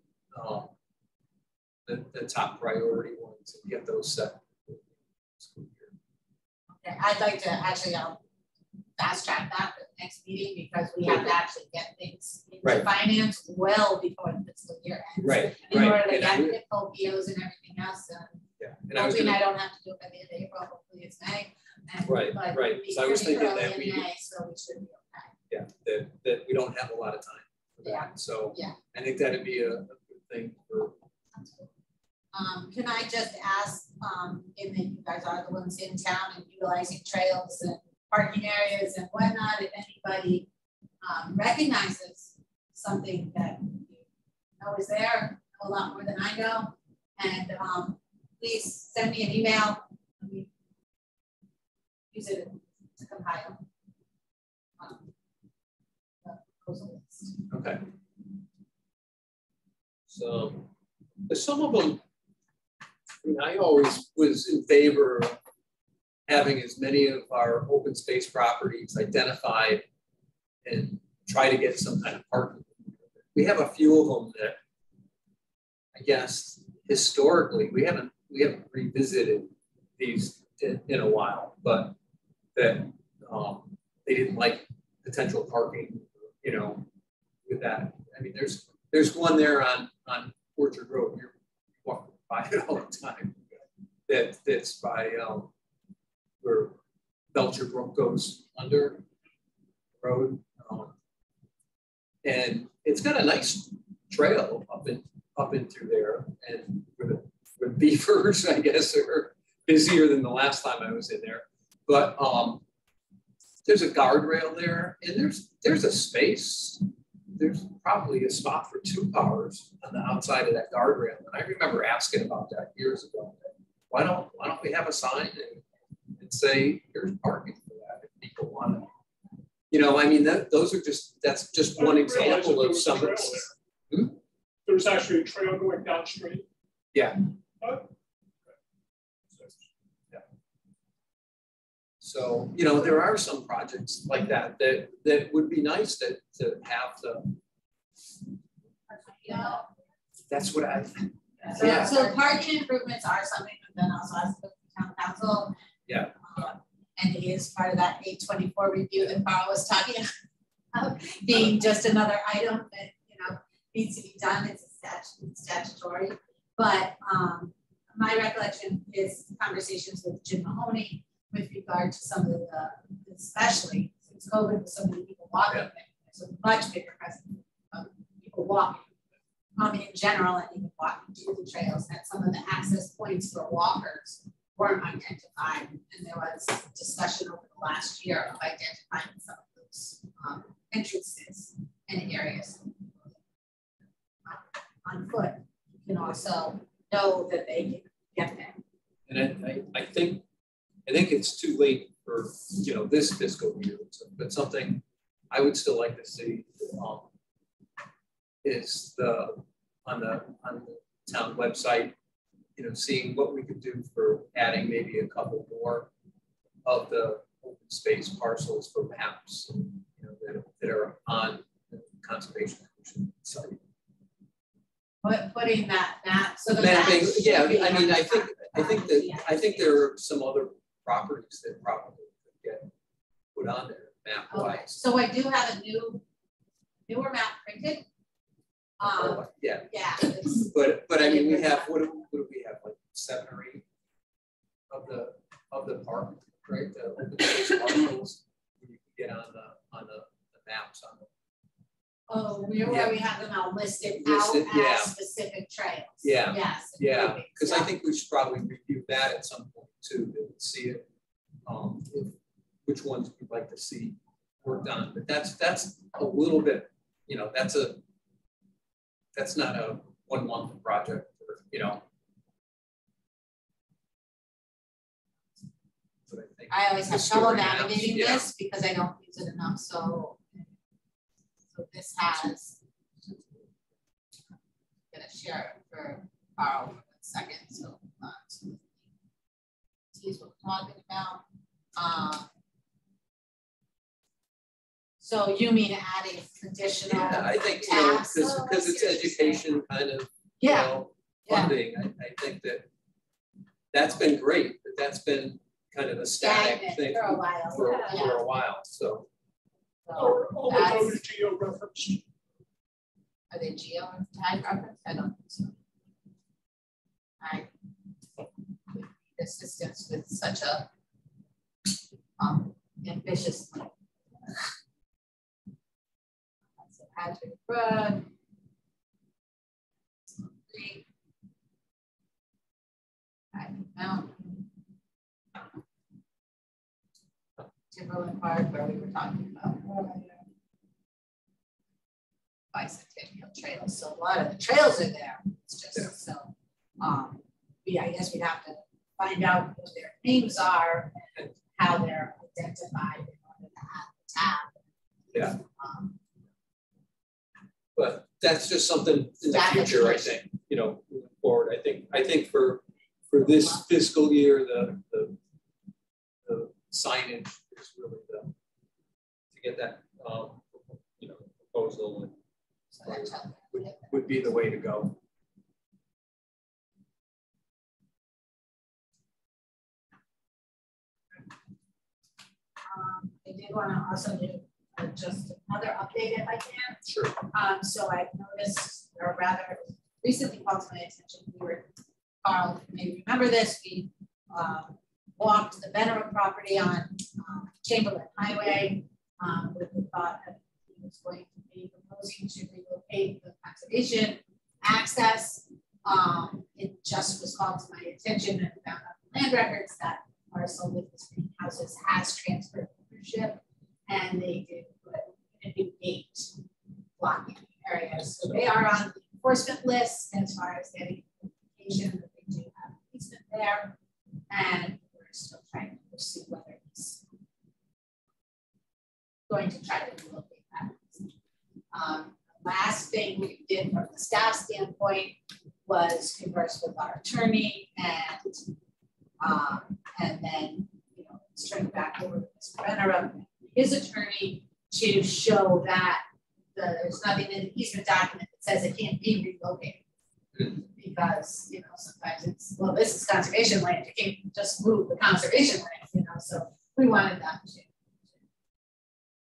the top priority ones and get those set. Okay, I'd like to actually fast track that for the next meeting because we have to actually get things into finance well before the fiscal year ends. Right. In order to get POs and everything else. And hoping I don't have to do it by the end of April. Hopefully it's May. And, right. So I was thinking that May, so we should be okay. Yeah. That we don't have a lot of time for that. Yeah. So yeah. I think that'd be a good thing for. Can I just ask, given that you guys are the ones in town and utilizing trails and parking areas and whatnot, if anybody recognizes something that you know is there, know a lot more than I know, and please send me an email. We use it to compile the proposal list. Okay. So some of them, I mean, I always was in favor of having as many of our open space properties identified and try to get some kind of parking. We have a few of them that I guess historically we haven't revisited these in a while, but that they didn't like potential parking, you know, with that. I mean, there's one there on Orchard Road. You're walking by it all the time. That's by where Belcher Brook goes under the road, and it's got a nice trail up in through there, and with beavers, I guess, are busier than the last time I was in there. But there's a guardrail there, and there's a space. There's probably a spot for 2 cars on the outside of that guardrail. And I remember asking about that years ago. Why don't we have a sign and say here's parking for that if people want to? You know, I mean that's just one example of some. There's actually a trail going downstream. Yeah. Yeah. So, you know, there are some projects like that would be nice to have the. Yeah. That's what I. So, yeah. So parking improvements are something that also has to go to town council. Yeah. And it is part of that 824 review that Carl was talking about, being just another item that, you know, needs to be done. It's statutory. But my recollection is conversations with Jim Mahoney with regard to some of the, especially since COVID, with so many people walking, there's a much bigger presence of people walking. In general, and even walking to the trails, that some of the access points for walkers weren't identified. And there was discussion over the last year of identifying some of those entrances and areas. On foot, you can also know that they can get there. And I think it's too late for, you know, this fiscal year, but something I would still like to see is on the town website, you know, seeing what we could do for adding maybe a couple more of the open space parcels for maps, you know, that are on the Conservation Commission site. Putting that map, so the mapping, yeah. I mean, I think there are some other properties that probably could get put on there map wise. Okay. So I do have a newer map printed. Yeah. Yeah. But I mean, we have what do we have, like 7 or 8 of the park, right? The open space parcels you can get on the maps on the. Oh, where Yeah. we have them all listed Listed, out yeah. as specific trails. Yeah. Yes. Yeah, because I think we should probably review that at some point too, to see it, which ones we'd like to see worked on. But that's a little bit, you know, that's not a 1 month project, or, you know. But I think I always have the trouble story maps, navigating yeah. this because I don't use it enough. So this has, I'm gonna share it for Carl for 1 second. So see what we're talking about. So you mean adding additional? Yeah, I think, you know, tabs? because it's education kind of, you Yeah. know, funding. I think that's been great, but that's been kind of a static Stagnant thing for a while. for a while. So Or always geo-referenced. Are they geo type reference? I don't think so. I assistance with such a ambitious plan. So Patrick Brook. Mountain. Timberland Park, where we were talking about bicentennial trails. So a lot of the trails are there. It's just so I guess we'd have to find out what their names are and how they're identified in order to add the tab. yeah. But that's just something in the future, I think, you know, moving forward. I think for this fiscal year, the signage is really to get that you know, proposal would be the way to go. I did want to also do just another update if I can. Sure. So I've noticed, or rather recently called to my attention, Carl, you may remember this, we walked the Venerum property on Chamberlain Highway with the thought that he was going to be proposing to relocate the conservation access. It just was called to my attention and found out the land records that parcel with the three houses has transferred ownership, and they did put a new gate blocking the area. So they are on the enforcement list as far as getting notification that they do have an easement there, and we're still trying to pursue whether it's going to try to relocate that. Last thing we did from the staff standpoint was converse with our attorney and then, you know, let's turn it back over to Mr. Venerum, his attorney, to show that there's nothing in the easement document that says it can't be relocated. Because, you know, sometimes it's, well, this is conservation land, you can't just move the conservation land, you know, so we wanted them to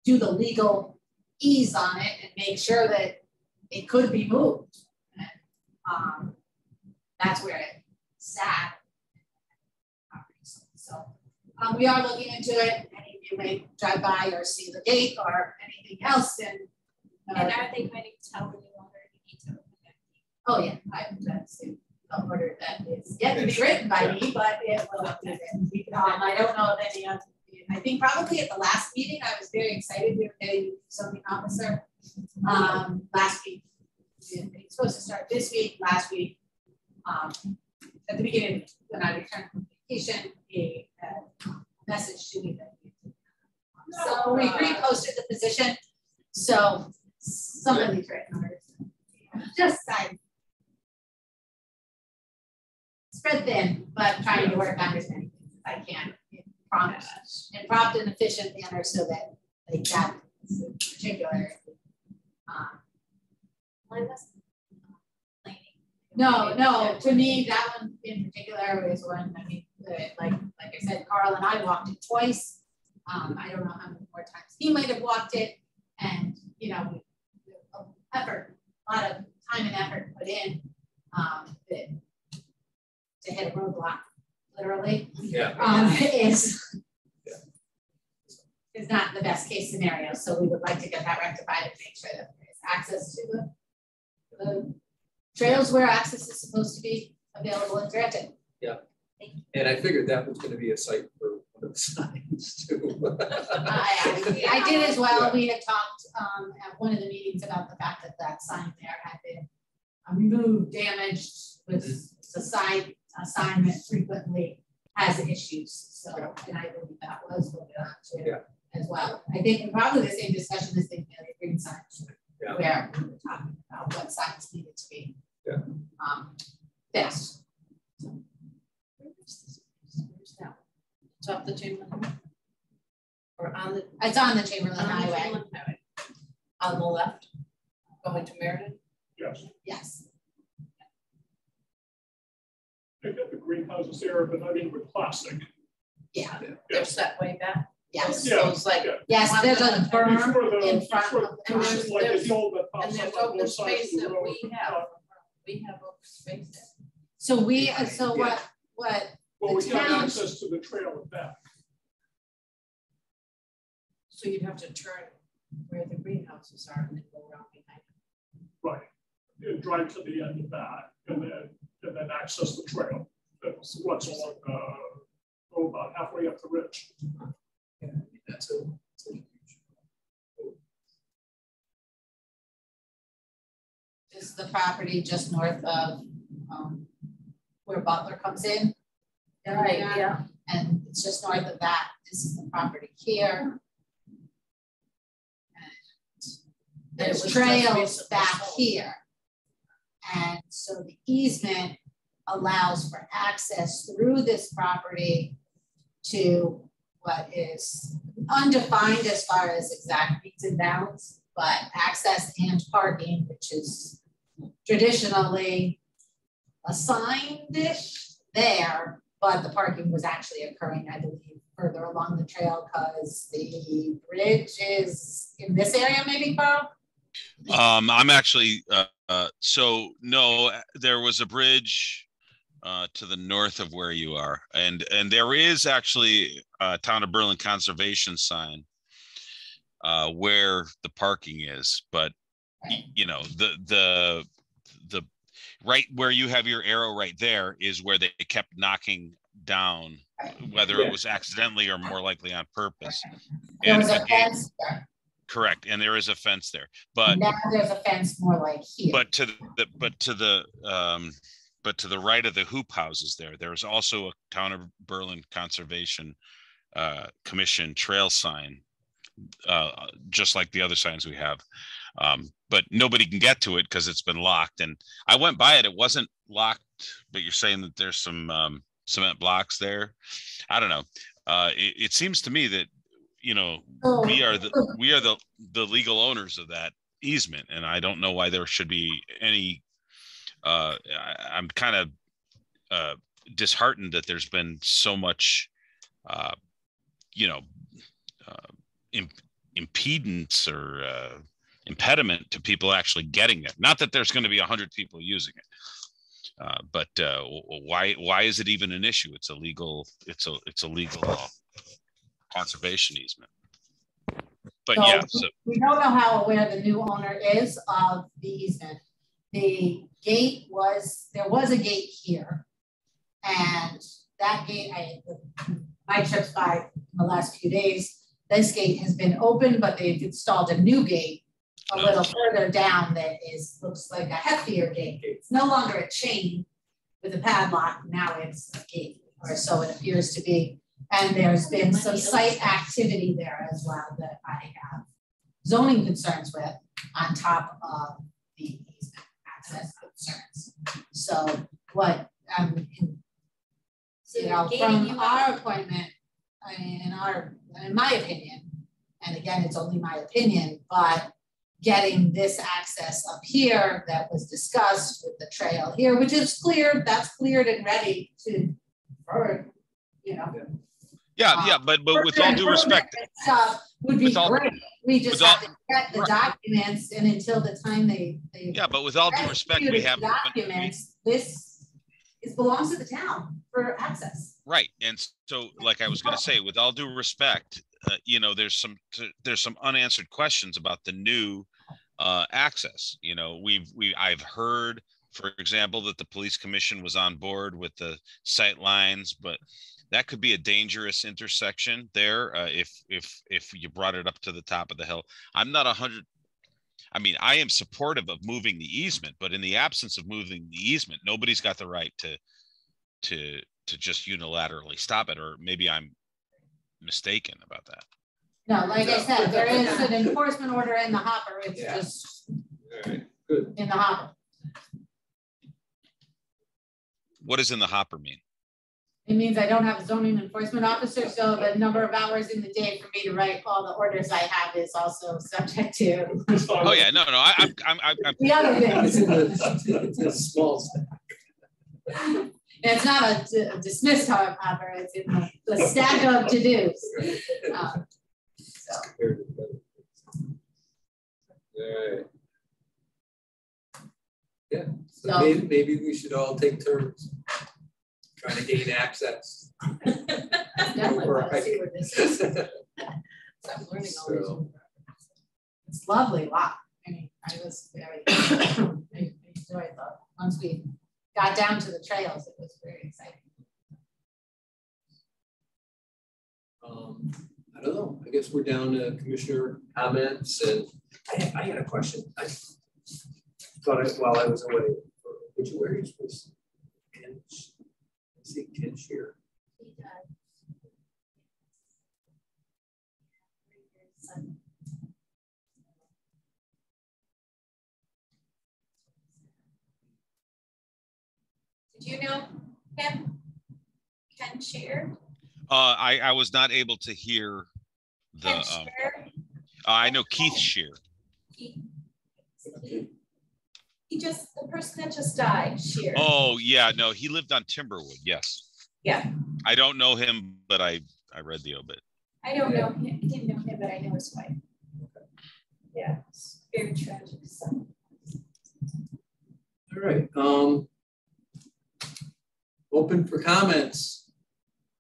do the legal ease on it and make sure that it could be moved. And that's where it sat. So we are looking into it. Any of you may drive by or see the gate or anything else. And are they going to tell when you already need to open it? Oh yeah, that's the order that is yet to be written by me, but it will be written. I don't know if any of you, I think probably at the last meeting, I was very excited we were getting zoning officer. Last week, it's supposed to start this week, last week. At the beginning, when I returned from vacation, a message to me that so we reposted the position. So some of these right numbers just spread thin, but trying to work on as many things as I can in prompt and efficient manner so that like that in particular. No, to me, that one in particular is one, I mean, like I said, Carl and I walked it twice. I don't know how many more times he might have walked it. And, you know, a lot of time and effort put in to hit a roadblock, literally, is not the best case scenario. So we would like to get that rectified and make sure that there is access to the trails where access is supposed to be available and granted. Yeah. And I figured that was going to be a site for one of the signs too. I did as well. Yeah. We had talked at one of the meetings about the fact that that sign there had been removed, damaged, with the sign assignment frequently has issues. So, and I believe that was voted on too as well. I think probably the same discussion as the green signs, where we were talking about what signs needed to be fixed. So, where's that? Top the Chamberlain, or on the? It's on the Chamberlain Highway. Chamberlain Highway. On the left, going to Meriden. Yes. Yes. They got the greenhouses there, but I mean with plastic. Yeah. They're set way back. Yes. So it's like yes, there's a berm in front before, of and there's open space space that we have. We have open space there. So we what well, we the got town, access to the trail at back. So you'd have to turn where the greenhouses are and then go around behind them. Right. You drive to the end of that and then access the trail. That's what's along about halfway up the ridge. Yeah, that's a huge. is the property just north of where Butler comes in. Right, yeah. And it's just north of that. This is the property here. And there's trails back here. And so the easement allows for access through this property to what is undefined as far as exact meets and bounds, but access and parking, which is traditionally assigned-ish there, but the parking was actually occurring, I believe, further along the trail because the bridge is in this area, maybe, Carl? I'm actually, so no, there was a bridge to the north of where you are. And there is actually a Town of Berlin conservation sign where the parking is, but you know, the right where you have your arrow right there is where they kept knocking down, whether it was accidentally or more likely on purpose. There was a fence there. Correct, and there is a fence there, but now there's a fence more like here. But to the right of the hoop houses there's also a Town of Berlin Conservation Commission trail sign, just like the other signs we have. But nobody can get to it because it's been locked. And I went by it; it wasn't locked. But you're saying that there's some cement blocks there. I don't know. It seems to me that we are the legal owners of that easement, and I don't know why there should be any. I'm kind of disheartened that there's been so much, impedance or impediment to people actually getting it. Not that there's going to be 100 people using it, but why is it even an issue? It's a legal conservation easement. But so yeah, we don't know how aware the new owner is of the easement. The gate there was a gate here, and that gate, my trips by the last few days, this gate has been open, but they've installed a new gate a little further down that looks like a heftier gate. It's no longer a chain with a padlock. Now it's a gate, or so it appears to be. And there's been some site activity there as well that I have zoning concerns with on top of the easement access concerns. So what from our appointment, in my opinion, and again, it's only my opinion, but getting this access up here that was discussed with the trail here, which is cleared, that's cleared and ready for, Yeah, but with all due respect, would be great. We just have to get the documents, and until the time they but with all due respect, we have documents. This belongs to the town for access. Right, and so, like I was going to say, with all due respect, there's some unanswered questions about the new access. You know, I've heard, for example, that the police commission was on board with the sight lines, but that could be a dangerous intersection there if you brought it up to the top of the hill. I'm not 100. I mean, I am supportive of moving the easement, but in the absence of moving the easement, nobody's got the right to just unilaterally stop it. Or maybe I'm mistaken about that. No, like I said, there is an enforcement order in the hopper. It's just Good. in the hopper. What does in the hopper mean? It means I don't have a zoning enforcement officer, so the number of hours in the day for me to write all the orders I have is also subject to. Oh yeah, no, I'm the other things. It's a small stack. It's not a dismissed hopper, it's in the stack of to-dos. So. All right. Yeah, So maybe we should all take turns trying to gain access. definitely want to see where this is. I'm learning all these. It's lovely lot. I mean, I was very I enjoyed that. Once we got down to the trails, it was very exciting. I don't know. I guess we're down to commissioner comments, and I had a question. I thought while I was away, obituaries was Ken. I see Ken Shear. He died. Did you know him? Ken Shear? I was not able to hear the. Ken Shear? I know Keith Shear. The person that just died, Shear. Oh yeah, no, he lived on Timberwood. Yes. Yeah. I don't know him, but I read the obit. I don't know him. I didn't know him, but I know his wife. Yeah, it's very tragic. So. All right. Open for comments.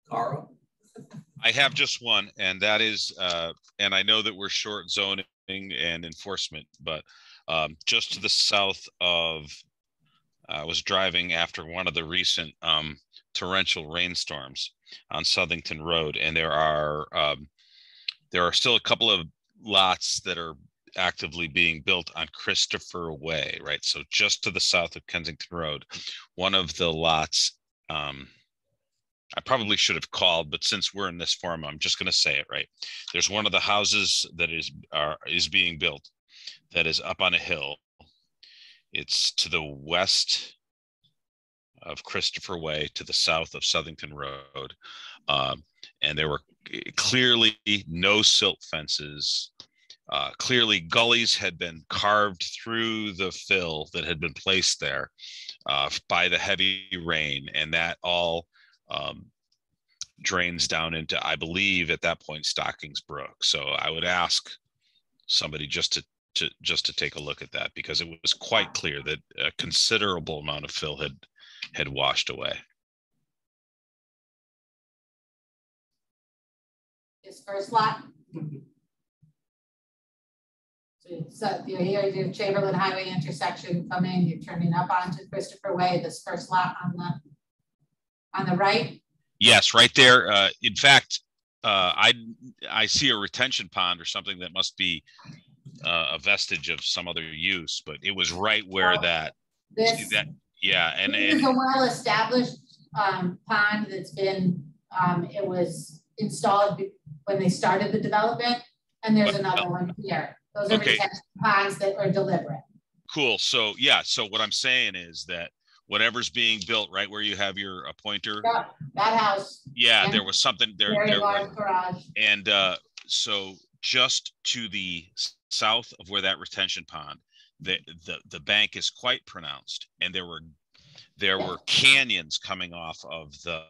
Carl. I have just one, and that is, and I know that we're short zoning and enforcement, but just to the south of, I was driving after one of the recent torrential rainstorms on Southington Road, and there are still a couple of lots that are actively being built on Christopher Way, right? So just to the south of Kensington Road, one of the lots, I probably should have called, but since we're in this forum, I'm just going to say it, right? There's one of the houses that is being built that is up on a hill. It's to the west of Christopher Way, to the south of Southington Road. And there were clearly no silt fences. Clearly gullies had been carved through the fill that had been placed there by the heavy rain. And that all drains down into, I believe at that point, Stockings Brook. So I would ask somebody just to take a look at that, because it was quite clear that a considerable amount of fill had washed away. His first lot. So you're here, you do Chamberlain Highway intersection coming, you're turning up onto Christopher Way, this first lot on the right? Yes, right there. In fact, I see a retention pond or something that must be a vestige of some other use, but it was right where yeah. And this is a well-established pond that's been, it was installed when they started the development, and there's another one here. Those are retention ponds that are deliberate. Cool. So yeah, so what I'm saying is that whatever's being built right where you have your pointer. Yeah, that house. Yeah, there was something there. Very large garage. And so just to the south of where that retention pond, the bank is quite pronounced, and there were canyons coming off of the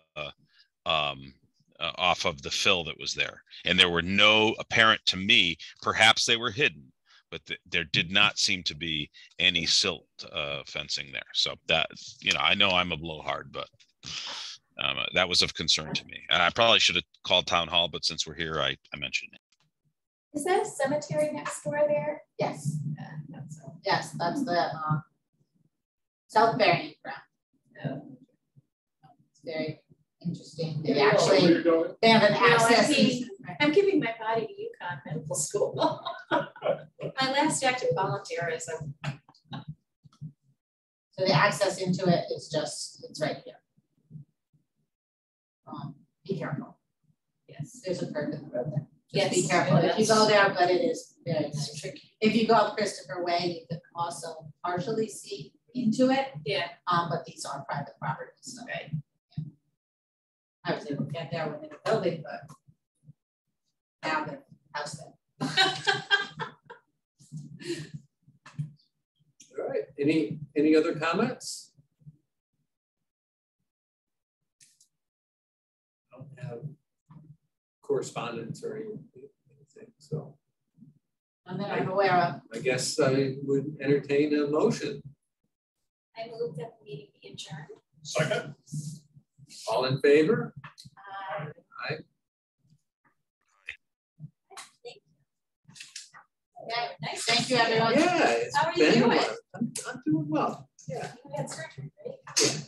fill that was there, and there were no apparent, to me, perhaps they were hidden, but there did not seem to be any silt fencing there. So that, I know I'm a blowhard, but that was of concern to me. And I probably should have called town hall, but since we're here, I mentioned it. Is that a cemetery next door there? Yes, That's so. yes, that's the South Burying Ground. It's very interesting. They Where actually, you're going? they have an No, access. I'm giving my body to UConn Medical School. My last active volunteerism. So the access into it is just, it's right here. Be careful. Yes. There's a curve in the road there. Just Yes, be careful if you go there, but it is very It's nice. tricky. If you go up Christopher Way, you can also partially see into it, Yeah. but these are private properties. So Right. I was able to get there when they were building, but now they're house there. All right, any other comments? I don't have correspondence or anything, so And then I'm aware of. I guess I would entertain a motion. I move that the meeting be adjourned. Second? All in favor? Uh, Aye. Thank Yeah. Nice. Thank you, everyone. Yeah, it's How are you been a doing? while. I'm doing well. Yeah. You had surgery, right? Yeah.